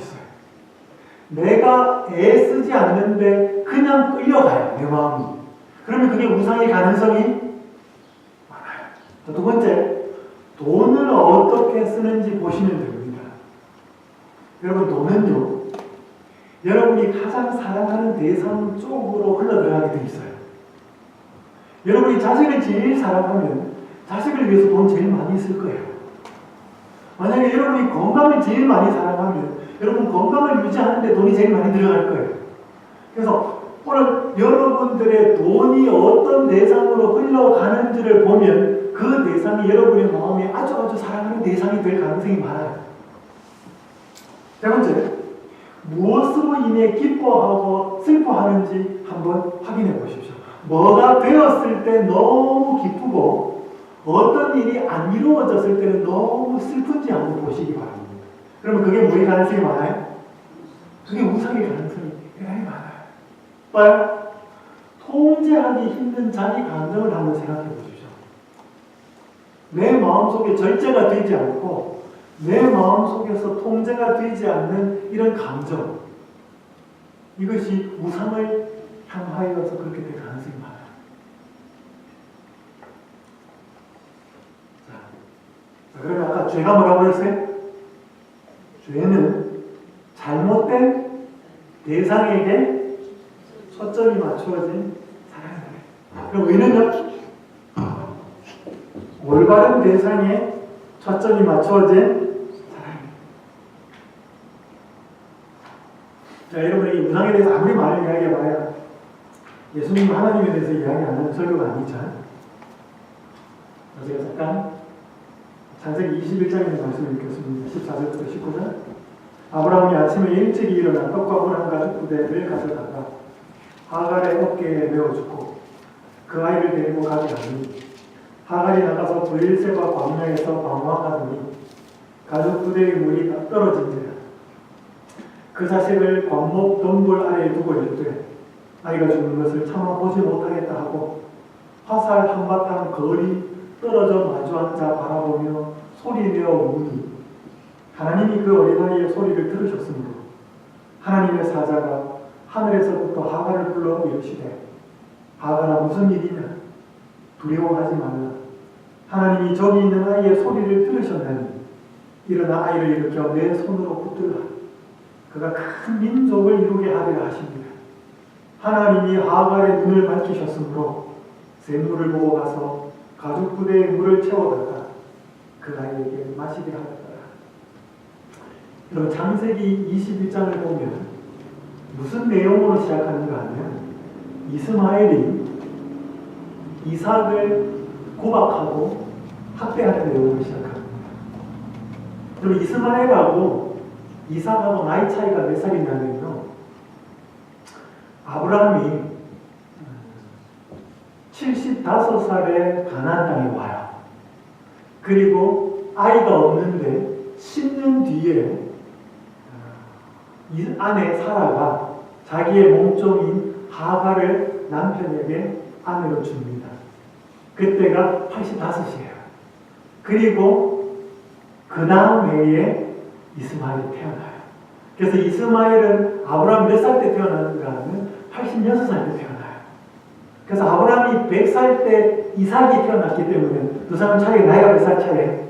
내가 애쓰지 않는데 그냥 끌려가요. 내 마음이. 그러면 그게 우상의 가능성이 많아요. 자, 두 번째, 돈을 어떻게 쓰는지 보시면 됩니다. 여러분 돈은요. 여러분이 가장 사랑하는 대상 쪽으로 흘러들어가게 돼 있어요. 여러분이 자식을 제일 사랑하면 자식을 위해서 돈 제일 많이 쓸 거예요. 만약에 여러분이 건강을 제일 많이 사랑하면 여러분 건강을 유지하는 데 돈이 제일 많이 들어갈 거예요. 그래서 오늘 여러분들의 돈이 어떤 대상으로 흘러가는지를 보면 그 대상이 여러분의 마음에 아주 사랑하는 대상이 될 가능성이 많아요. 세 번째, 무엇으로 인해 기뻐하고 슬퍼하는지 한번 확인해 보십시오. 뭐가 되었을 때 너무 기쁘고 어떤 일이 안 이루어졌을 때는 너무 슬픈지 한번 보시기 바랍니다. 그러면 그게 뭐의 가능성이 많아요? 그게 우상의 가능성이 대단히 많아요. 봐요. 통제하기 힘든 자기 감정을 한번 생각해 보십시오. 내 마음속에 절제가 되지 않고 내 마음속에서 통제가 되지 않는 이런 감정, 이것이 우상을 향하여서 그렇게 될 가능성이 많아요. 자, 그러면 아까 죄가 뭐라고 했어요? 죄는 잘못된 대상에게 초점이 맞추어진 사랑이에요. 그럼 의는요? 올바른 대상에 초점이 맞추어진 사랑이에요. 자, 여러분이 우상에 대해서 아무리 많은 이야기해봐야 예수님 하나님에 대해서 이야기 안 하는 설교가 아니죠. 제가 잠깐 창세기 21장의 말씀을 읽겠습니다. 14절부터 19절. 아브라함이 아침에 일찍 일어나 떡과 물 한 가죽 부대를 가져다가 하갈의 어깨에 메어주고 그 아이를 데리고 가게 하니 하갈이 나가서 브엘세바 광야에서 방황하더니 가죽 부대의 물이 다 떨어진지라. 그 자식을 광목 덤불 아래에 두고 이르되 아이가 죽는 것을 차마 보지 못하겠다 하고 화살 한바탕 거리 떨어져 마주 앉아 바라보며 소리내어 우니 하나님이 그 어린아이의 소리를 들으셨으므로 하나님의 사자가 하늘에서부터 하갈을 불러 이르시되 하갈아 무슨 일이냐 두려워하지 말라. 하나님이 저기 있는 아이의 소리를 들으셨나니 일어나 아이를 일으켜 내 손으로 붙들라. 그가 큰 민족을 이루게 하리라 하십니다. 하나님이 하갈의 눈을 밝히셨으므로 샘물을 보고 가서 가죽 부대에 물을 채워다가 그 아이에게 마시게 하였더라. 여러분 창세기 21장을 보면 무슨 내용으로 시작하는가 하면 이스마엘이 이삭을 고박하고 학대하는 내용으로 시작합니다. 그럼 이스마엘하고 이삭하고 나이 차이가 몇 살이냐면요. 아브라함이 75살에 가나안 땅에 와요. 그리고 아이가 없는데 10년 뒤에 이 아내 사라가 자기의 몸종인 하갈을 남편에게 아내로 줍니다. 그때가 85이에요. 그리고 그 다음 해에 이스마엘이 태어나요. 그래서 이스마엘은 아브라함 몇 살 때 태어났는가 하면 86살 때 태어나요. 그래서 아브라함이 100살 때 이삭이 태어났기 때문에 두 사람 차이 나이가 몇 살 차이에요?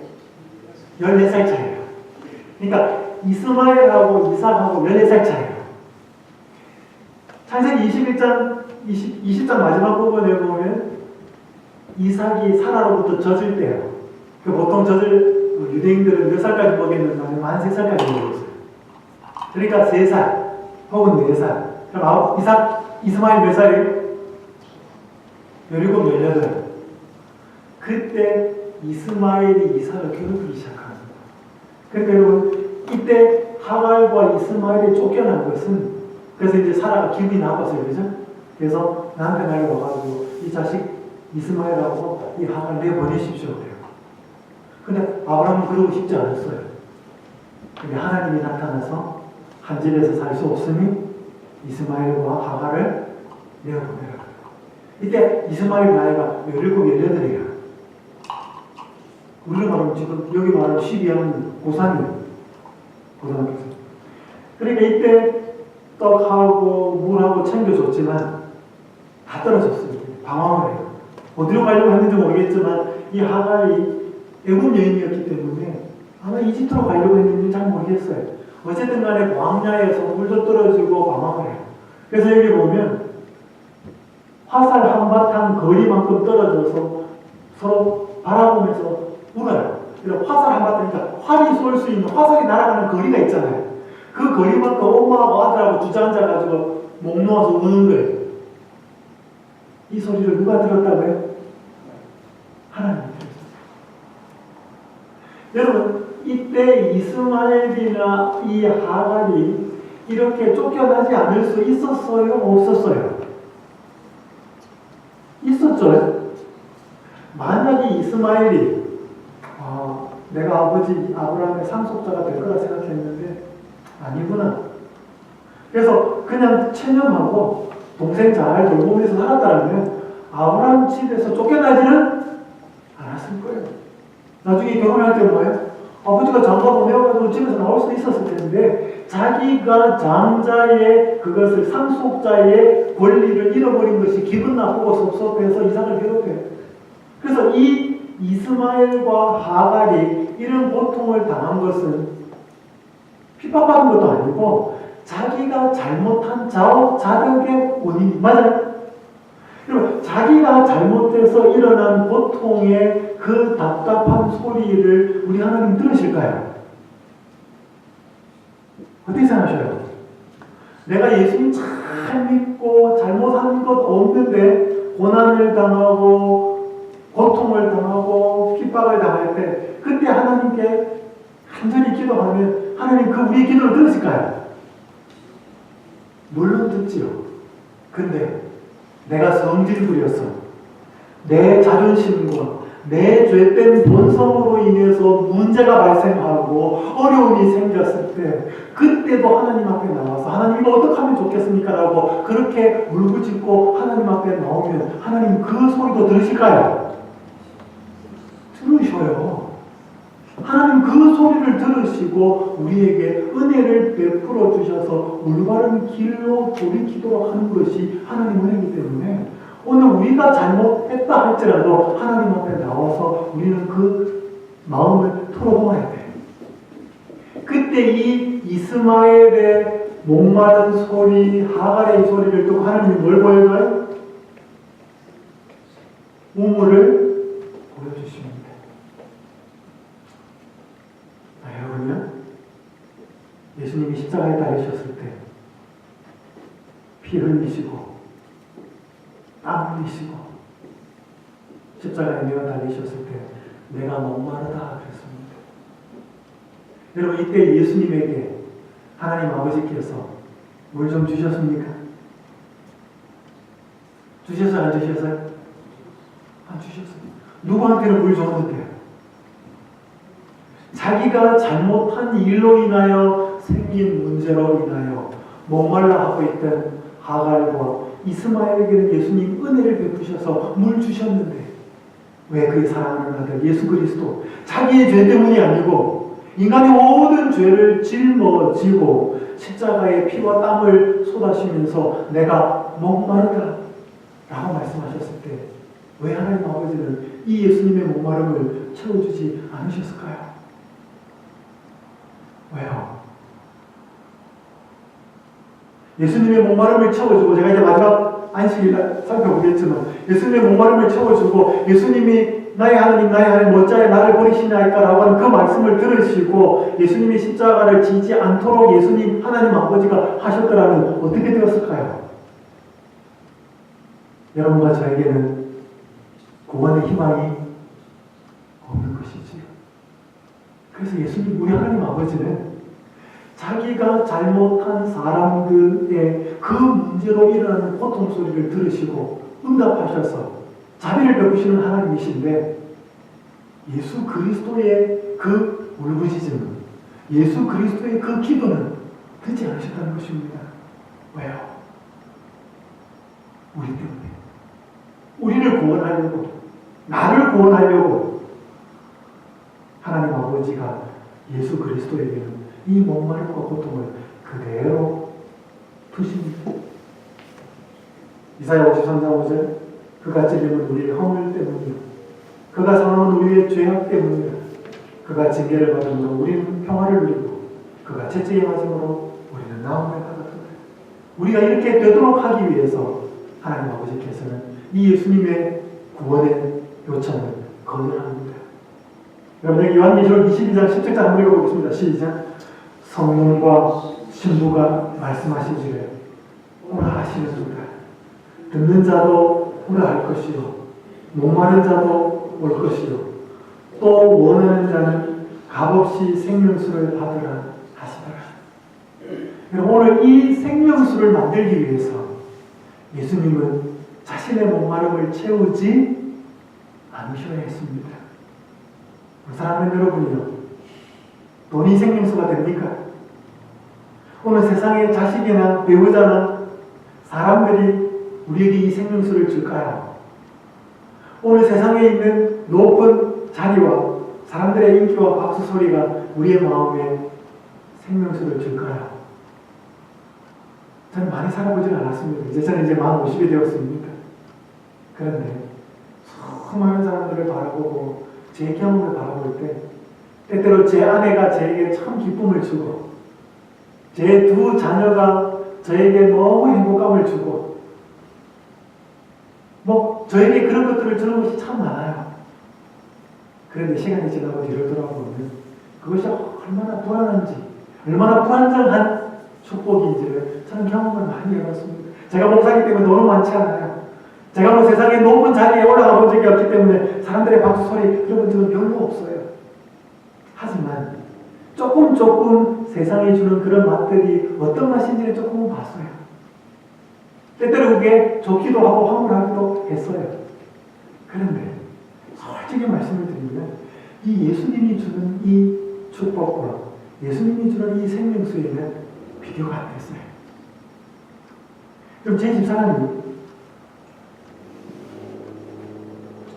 14살 차이에요. 그러니까 이스마엘하고 이삭하고 14살 차이에요. 창세기 20장 마지막 부분에 보면 이삭이 사라로부터 젖을 때요. 보통 젖을 유대인들은 몇 살까지 먹였는가 하면 만 3살까지 먹였어요. 그러니까 3살 혹은 4살. 그럼 이스마엘 몇 살이에요? 17, 18. 그때 이스마엘이 이삭을 괴롭히기 시작합니다. 그런데 여러분 이때 하갈과 이스마엘이 쫓겨난 것은 그래서 이제 사라가 기분이 나빴어요. 그죠? 그래서 남편에게 와가지고 이 자식 이스마엘하고 이 하갈 내보내십시오. 그래요. 근데 아브라함은 그러고 싶지 않았어요. 근데 하나님이 나타나서 한 집에서 살 수 없으니 이스마엘과 하갈을 내어보내라. 이때 이스마엘 나이가 17, 18이에요. 우리가 말하면 지금 여기 말하면 12학년 고3이에요. 고등학교. 그러니까 이때 떡하고 물하고 챙겨줬지만 다 떨어졌어요. 방황을 해요. 어디로 가려고 했는지 모르겠지만 이 하갈이 애굽 여인이었기 때문에 아마 이집트로 가려고 했는지 잘 모르겠어요. 어쨌든 간에 광야에서 물도 떨어지고 방황을 해요. 그래서 여기 보면 화살 한바탕 거리만큼 떨어져서 서로 바라보면서 울어요. 그래서 화살 한바탕, 그러니까 활이 쏠 수 있는 화살이 날아가는 거리가 있잖아요. 그 거리만큼 엄마하고 아들하고 주저앉아가지고 목 놓아서 우는 거예요. 이 소리를 누가 들었다고요? 하나님이 들었어요. 여러분 이때 이스마엘이나 이 하갈이 이렇게 쫓겨나지 않을 수 있었어요? 없었어요? 있었죠. 만약에 이스마엘이 내가 아버지 아브라함의 상속자가 될 거라 생각했는데 아니구나. 그래서 그냥 체념하고 동생 잘 돌보면서 살았다면 아브라함 집에서 쫓겨나지는 않았을 거예요. 나중에 결혼할 때 뭐예요? 아버지가 장가 보내가지고 집에서 나올 수도 있었을 텐데 자기가 장자의 그것을 상속자의 권리를 잃어버린 것이 기분 나쁘고 섭섭해서 이삭을 괴롭혀요. 그래서 이 이스마엘과 하갈이 이런 고통을 당한 것은 핍박받은 것도 아니고 자기가 잘못한 자덕의 원인이 맞아요. 여러분, 자기가 잘못해서 일어난 고통의 그 답답한 소리를 우리 하나님 들으실까요? 어떻게 생각하셔요? 내가 예수님 잘 믿고 잘못한 것 없는데 고난을 당하고 고통을 당하고 핍박을 당할 때 그때 하나님께 간절히 기도하면 하나님 그 우리의 기도를 들으실까요? 물론 듣지요. 근데 내가 성질 부렸어. 내 자존심과 내 죄된 본성으로 인해서 문제가 발생하고 어려움이 생겼을 때 그때도 하나님 앞에 나와서 하나님 이거 어떻게 하면 좋겠습니까? 라고 그렇게 울부짖고 하나님 앞에 나오면 하나님 그 소리도 들으실까요? 들으셔요. 하나님 그 소리를 들으시고 우리에게 은혜를 베풀어 주셔서 올바른 길로 돌이키도록 하는 것이 하나님 은혜이기 때문에 오늘 우리가 잘못했다 할지라도 하나님 앞에 나와서 우리는 그 마음을 털어놓아야 돼. 그때 이 이스마엘의 목마른 소리, 하갈의 소리를 듣고 하나님이 뭘 보여줘요? 우물을 보여주십니다. 여러분요, 예수님이 십자가에 달리셨을 때 피 흘리시고 땀 흘리시고 십자가에 내어 달리셨을 때 내가 목마르다 그랬습니다. 여러분, 이때 예수님에게 하나님 아버지께서 물 좀 주셨습니까? 주셔서 안 주셔서요? 안 주셨어요. 누구한테는 물 줬는데요? 자기가 잘못한 일로 인하여 생긴 문제로 인하여 목말라 하고 있던 하갈과 이스마엘에게는 예수님 은혜를 베푸셔서 물 주셨는데 왜 그 사랑하는 아들 예수 그리스도 자기의 죄 때문이 아니고 인간의 모든 죄를 짊어지고 십자가에 피와 땀을 쏟아시면서 내가 목마르다 라고 말씀하셨을 때 왜 하나님 아버지는 이 예수님의 목마름을 채워주지 않으셨을까요? 왜요? 예수님의 목마름을 채워주고 제가 이제 마지막 안식일 살펴보겠지만 예수님의 목마름을 채워주고 예수님이 나의 하나님 어찌하여 나를 버리시나이까라고 하는 그 말씀을 들으시고 예수님이 십자가를 지지 않도록 예수님 하나님 아버지가 하셨더라면 어떻게 되었을까요? 여러분과 저에게는 구원의 희망이 없는 것이지요. 그래서 예수님 우리 하나님 아버지는 자기가 잘못한 사람들의 그 문제로 일어나는 고통 소리를 들으시고 응답하셔서 자비를 베푸시는 하나님이신데 예수 그리스도의 그 울부짖음은 예수 그리스도의 그 기도는 듣지 않으셨다는 것입니다. 왜요? 우리 때문에. 우리를 구원하려고 나를 구원하려고 하나님 아버지가 예수 그리스도에게는 이 목마름과 고통을 그대로 두십니다. 이사야 53장 5절 그가 찔림은 우리의 허물 때문이요 그가 상함은 우리의 죄악 때문이라 그가 징계를 받음으로 우리는 평화를 누리고 그가 채찍에 맞음으로 우리는 나음을 받았다. 우리가 이렇게 되도록 하기 위해서 하나님 아버지께서는 이 예수님의 구원의 요청을 거절합니다. 여러분, 요한계시록 22장 10절까지 한번 읽어보겠습니다. 시작. 성령과 신부가 말씀하시기를 오라 하시는도다. 듣는 자도 오라 할 것이요 목마른 자도 올 것이요 또 원하는 자는 값없이 생명수를 받으라 하시더라. 여러분, 오늘 이 생명수를 만들기 위해서 예수님은 자신의 목마름을 채우지 않으셔야 했습니다. 사랑하는 여러분이요, 돈이 생명수가 됩니까? 오늘 세상에 자식이나 배우자나 사람들이 우리에게 이 생명수를 줄까요? 오늘 세상에 있는 높은 자리와 사람들의 인기와 박수 소리가 우리의 마음에 생명수를 줄까요? 저는 많이 살아보진 않았습니다. 저는 이제 만 50이 되었습니다. 그런데 수많은 사람들을 바라보고 제 경험을 바라볼 때 때때로 제 아내가 저에게 참 기쁨을 주고 제 두 자녀가 저에게 너무 행복감을 주고 저에게 그런 것들을 주는 것이 참 많아요. 그런데 시간이 지나고 뒤를 돌아보면 그것이 얼마나 불안한지, 얼마나 불안정한 축복인지를 저는 경험을 많이 해봤습니다. 제가 목사이기 때문에 너무 많지 않아요. 제가 세상에 높은 자리에 올라가 본 적이 없기 때문에 사람들의 박수 소리 들어본 적은 별로 없어요. 하지만 조금 세상이 주는 그런 맛들이 어떤 맛인지를 조금은 봤어요. 때때로 그게 좋기도 하고 황홀하기도 했어요. 그런데 솔직히 말씀을 드리면 이 예수님이 주는 이 축복과 예수님이 주는 이 생명수에는 비교가 안 됐어요. 그럼 제 집사람이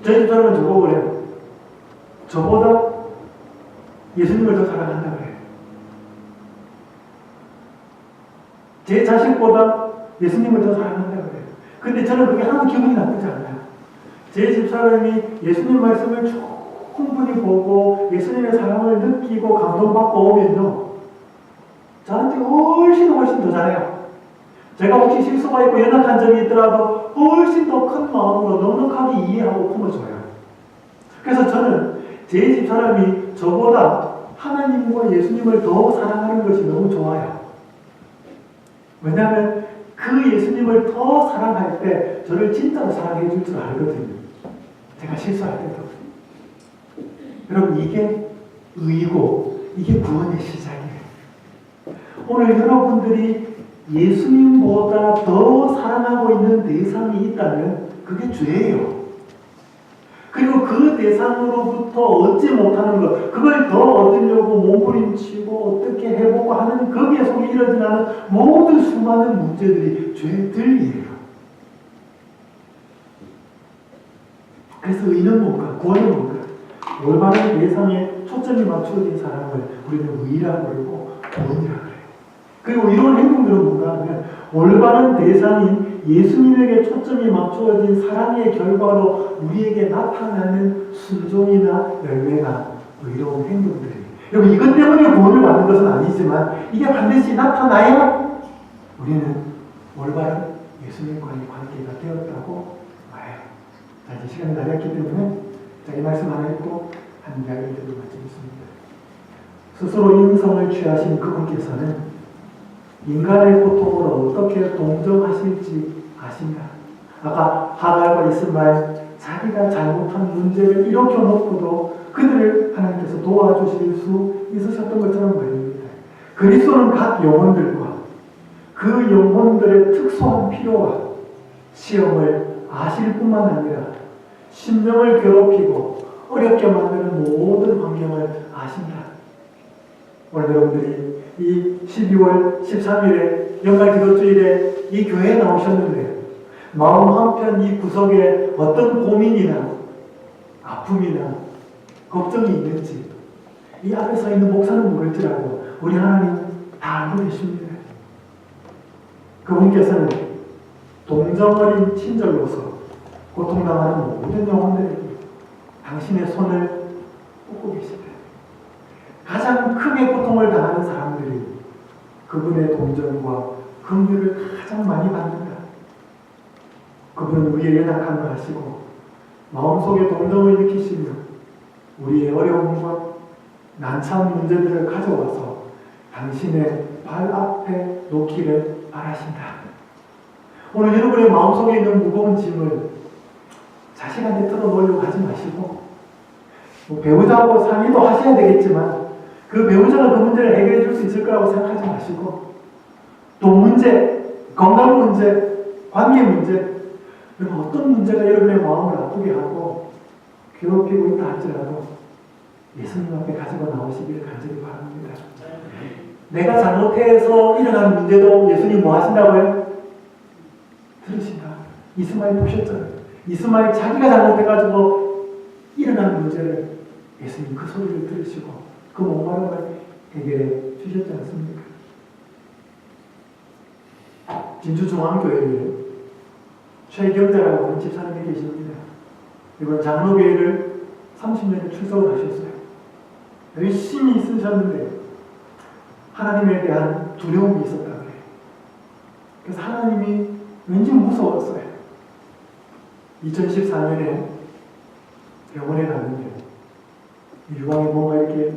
저보고 그래요. 저보다 예수님을 더 사랑한다 그래요. 제 자식보다 예수님을 더 사랑한다 그래요. 근데 저는 그게 하나도 기분이 나쁘지 않아요. 제 집사람이 예수님 말씀을 충분히 보고 예수님의 사랑을 느끼고 감동받고 오면요, 저한테 훨씬 더 잘해요. 제가 혹시 실수가 있고 연약한 점이 있더라도 훨씬 더 큰 마음으로 넉넉하게 이해하고 품어줘요. 그래서 저는 제 집사람이 저보다 하나님과 예수님을 더 사랑하는 것이 너무 좋아요. 왜냐하면 그 예수님을 더 사랑할 때 저를 진짜로 사랑해 줄 줄 알거든요. 제가 실수할 때도. 여러분, 이게 의고 이게 구원의 시작이에요. 오늘 여러분들이 예수님보다 더 사랑하고 있는 대상이 있다면 그게 죄예요. 그리고 그 대상으로부터 얻지 못하는 것, 그걸 더 얻으려고 몸부림치고 어떻게 해보고 하는 거기에 속에 일어나는 모든 수많은 문제들이 죄들이에요. 그래서 의는 뭔가, 구원은 뭔가, 올바른 대상에 초점이 맞춰진 사람을 우리는 의라고 그러고 구원이라고 그래요. 그리고 이런 행동들은 뭔가 하면 올바른 대상인 예수님에게 초점이 맞추어진 사랑의 결과로 우리에게 나타나는 순종이나 열매나 의로운 행동들이에요. 여러분, 이것 때문에 구원을 받는 것은 아니지만 이게 반드시 나타나야 우리는 올바른 예수님과의 관계가 되었다고 말해요. 자, 이제 시간이 다 됐기 때문에 이 말씀 하나 읽고 한 이야기를 드리고 마치겠습니다. 스스로 인성을 취하신 그분께서는 인간의 고통을 어떻게 동정하실지 아신다. 아까 하갈과 이스마엘, 자기가 잘못한 문제를 일으켜놓고도 그들을 하나님께서 도와주실 수 있으셨던 것처럼 말입니다. 그리스도는 각 영혼들과 그 영혼들의 특수한 필요와 시험을 아실 뿐만 아니라 심령을 괴롭히고 어렵게 만드는 모든 환경을 아신다. 오늘 여러분들이 이 12월 13일에 연말기도주일에 이 교회에 나오셨는데 마음 한편 이 구석에 어떤 고민이나 아픔이나 걱정이 있는지 이 앞에 서 있는 목사는 모를지라도 우리 하나님 다 알고 계십니다. 그분께서는 동정어린 친절로서 고통당하는 모든 영혼들에게 당신의 손을 뻗고 계십니다. 가장 크게 고통을 당하는 사람들이 그분의 동정과 긍휼을 가장 많이 받는다. 그분은 우리의 연약함을 아시고 마음속에 동정을 느끼시며 우리의 어려움과 난처한 문제들을 가져와서 당신의 발 앞에 놓기를 바라신다. 오늘 여러분의 마음속에 있는 무거운 짐을 자식한테 털어놓으려고 하지 마시고 배우자하고 상의도 하셔야 되겠지만 그 배우자가 그 문제를 해결해 줄 수 있을 거라고 생각하지 마시고 돈 문제, 건강 문제, 관계 문제, 여러분 어떤 문제가 여러분의 마음을 아프게 하고 괴롭히고 있다 할지라도 예수님 앞에 가지고 나오시기를 간절히 바랍니다. 내가 잘못해서 일어나는 문제도 예수님 뭐 하신다고요? 들으신다. 이스마엘 보셨잖아요. 이스마엘 자기가 잘못해가지고 일어나는 문제를 예수님 그 소리를 들으시고 그 목마름을 해결해 주셨지 않습니까? 진주중앙교회에 최경자라고 하는 집사님이 계십니다. 이번 장로교회를 30년을 출석을 하셨어요. 열심히 쓰셨는데 하나님에 대한 두려움이 있었다고 해요. 그래서 하나님이 왠지 무서웠어요. 2014년에 병원에 갔는데 유방에 뭔가 이렇게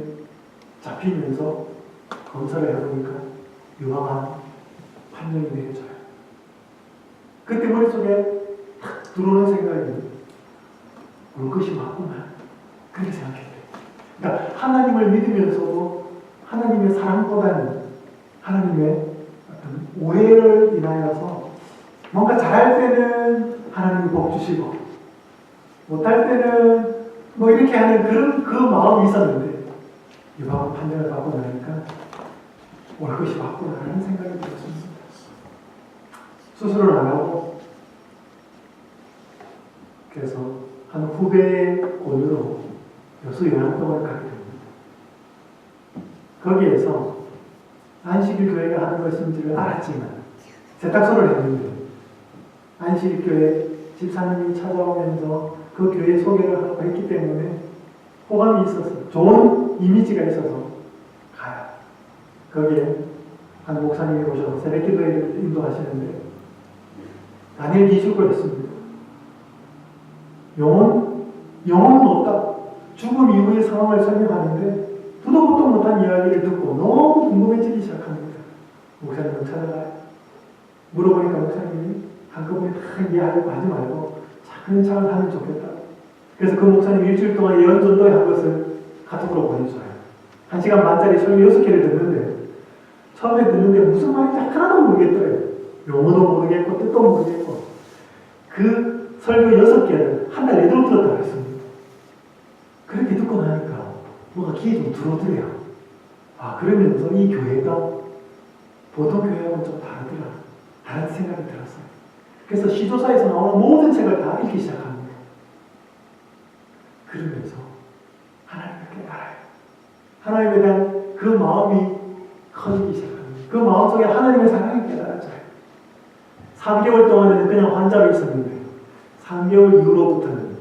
잡히면서 검사를 해보니까 유방암 판정이 내려져요. 그때 머릿속에 탁 들어오는 생각이 올 것이 맞구나. 그렇게 생각했어요. 그러니까 하나님을 믿으면서도 하나님의 사랑보다는 하나님의 어떤 오해를 인하여서 뭔가 잘할 때는 하나님이 복 주시고 못할 때는 뭐 이렇게 하는 그런 그 마음이 있었는데 유방암 판정을 받고 나니까 올 것이 맞구나라는 생각이 들었습니다. 수술을 안 하고 그래서 한 후배의 권유로 여수 요양병원을 가게 됩니다. 거기에서 안식일 교회가 하는 것인지를 알았지만 세탁소를 했는데 안식일 교회 집사님이 찾아오면서 그 교회 소개를 하고 했기 때문에 호감이 있어서 좋은 이미지가 있어서 가요. 거기에 한 목사님이 오셔서 새벽기도회를 인도하시는데 다니엘 기술을 했습니다. 영혼은 없다. 죽음 이후의 상황을 설명하는데 두도 보도 못한 이야기를 듣고 너무 궁금해지기 시작합니다. 목사님을 찾아가요. 물어보니까 목사님이 한꺼번에 다 이해하려고 하지 말고 차근차근 하면 좋겠다. 그래서 그 목사님 일주일 동안 예언 전도한 것을 카톡으로 보내줘요. 1시간 반짜리 설교 6개를 듣는데 처음에 듣는데 무슨 말인지 하나도 모르겠더래요. 용어도 모르겠고 뜻도 모르겠고 그 설교 6개를 한 달 내도록 들었다고 했습니다. 그렇게 듣고 나니까 뭐가 귀에 좀 들어오더래요. 아, 그러면서 이 교회가 보통 교회하고는 좀 다르더라. 다른 생각이 들었어요. 그래서 시조사에서 나오는 모든 책을 다 읽기 시작합니다. 그러면서 하나님을 깨달아요. 하나님에 대한 그 마음이 커지기 시작합니다. 그 마음속에 하나님의 사랑이 깨달아져요. 3개월 동안에는 그냥 환자로 있었는데 3개월 이후로부터는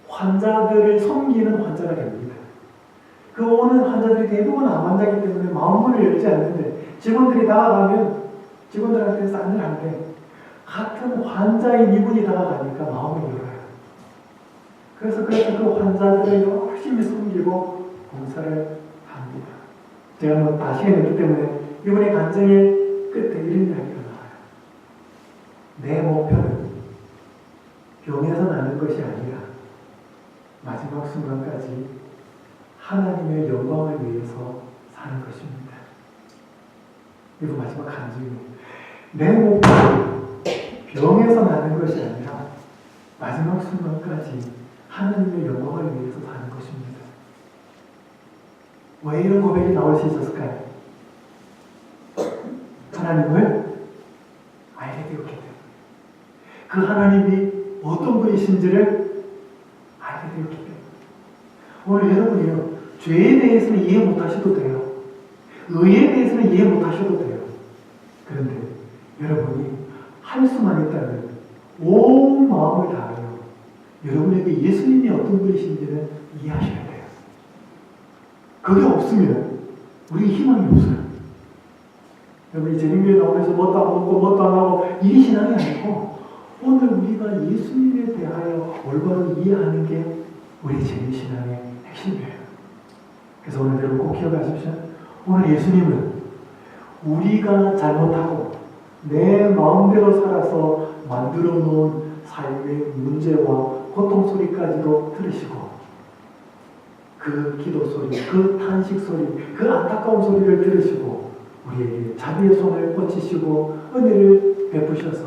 환자들을 섬기는 환자가 됩니다. 그 오는 환자들이 대부분 암 환자이기 때문에 마음문을 열지 않는데 직원들이 다가가면 직원들한테 싸늘한데 같은 환자인 이분이 다가가니까 마음을 열어요. 그래서 그 환자들을 열심히 섬기고 봉사를 합니다. 제가 뭐 다 시간이 없기 때문에 이분의 간증의 끝에 이런 이야기가 나와요. 내 목표는 병에서 나는 것이 아니라 마지막 순간까지 하나님의 영광을 위해서 사는 것입니다. 이거 마지막 간증입니다. 내 목표는 병에서 나는 것이 아니라 마지막 순간까지 하나님의 영광을 위해서 사는 것입니다. 왜 이런 고백이 나올 수 있었을까요? 하나님을 알게 되었기 때문에 그 하나님이 어떤 분이신지를 알게 되었기 때문에 오늘 여러분이요 죄에 대해서는 이해 못하셔도 돼요. 의에 대해서는 이해 못하셔도 돼요. 그런데 여러분이 할 수만 있다면 온 마음을 다하여 여러분에게 예수님이 어떤 분이신지는 이해하셔야 돼요. 그게 없으면 우리 희망이 없어요. 여러분이 재림교회 나오면서 뭣도 안 먹고 뭣도 안 하고 이게 신앙이 아니고 오늘 우리가 예수님에 대하여 올바로 이해하는 게 우리 재림신앙의 핵심이에요. 그래서 오늘 여러분 꼭 기억하십시오. 오늘 예수님은 우리가 잘못하고 내 마음대로 살아서 만들어 놓은 삶의 문제와 고통 소리까지도 들으시고 그 기도 소리, 그 탄식 소리, 그 안타까운 소리를 들으시고 우리에게 자비의 손을 뻗치시고 은혜를 베푸셔서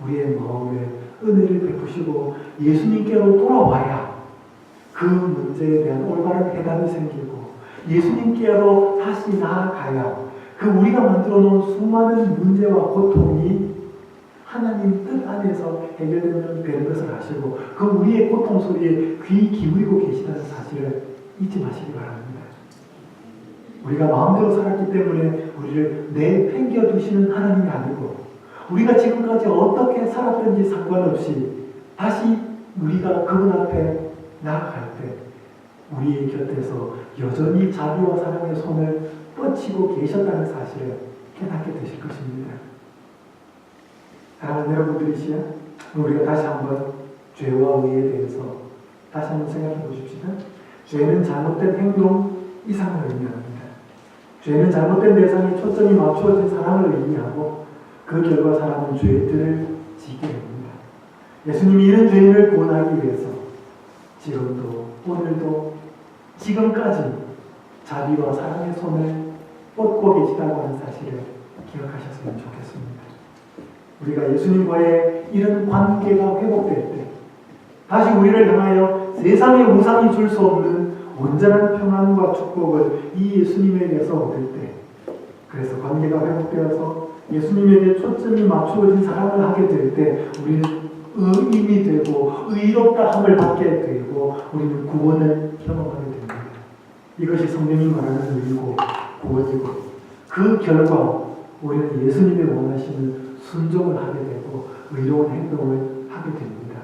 우리의 마음에 은혜를 베푸시고 예수님께로 돌아와야 그 문제에 대한 올바른 해답이 생기고 예수님께로 다시 나아가야 그 우리가 만들어 놓은 수많은 문제와 고통이 하나님 뜻 안에서 해결되는 것을 아시고 그 우리의 고통 소리에 귀 기울이고 계시다는 사실을 잊지 마시기 바랍니다. 우리가 마음대로 살았기 때문에 우리를 내팽겨 두시는 하나님이 아니고 우리가 지금까지 어떻게 살았든지 상관없이 다시 우리가 그분 앞에 나아갈 때 우리 곁에서 여전히 자비와 사랑의 손을 뻗치고 계셨다는 사실을 깨닫게 되실 것입니다. 사랑하는 여러분들이시여, 우리가 다시 한번 죄와 의에 대해서 다시 한번 생각해 보십시다. 죄는 잘못된 행동 이상을 의미합니다. 죄는 잘못된 대상에 초점이 맞추어진 사람을 의미하고 그 결과 사람은 죄들을 지게 됩니다. 예수님이 이런 죄인을 구원하기 위해서 지금도 오늘도 지금까지 자비와 사랑의 손을 뻗고 계시다고 하는 사실을 기억하셨으면 좋겠습니다. 우리가 예수님과의 이런 관계가 회복될 때 다시 우리를 향하여 세상의 우상이 줄 수 없는 온전한 평안과 축복을 이 예수님에게서 얻을 때 그래서 관계가 회복되어서 예수님에게 초점이 맞추어진 사랑을 하게 될 때 우리는 의인이 되고 의롭다 함을 받게 되고 우리는 구원을 경험하게 됩니다. 이것이 성경이 말하는 의고 구원이고 그 결과 우리는 예수님의 원하시는 순종을 하게 되고 의로운 행동을 하게 됩니다.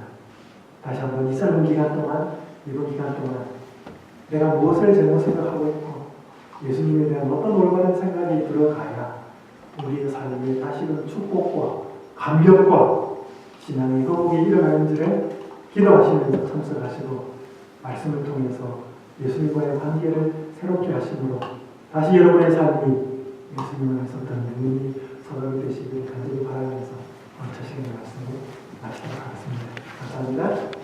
다시 한번 이 짧은 기간 동안 이번 기간 동안 내가 무엇을 잘못 생각하고 있고 예수님에 대한 어떤 올바른 생각이 들어가야 우리의 삶에 다시금 축복과 감격과 신앙의 회복이 일어나는지를 기도하시면서 참석하시고 말씀을 통해서 예수님과의 관계를 새롭게 하심으로 다시 여러분의 삶이 예수님을 했었던 능력이 서로 되시길 간절히 바라면서 오늘 첫 시간의 말씀을 마치도록 하겠습니다. 감사합니다.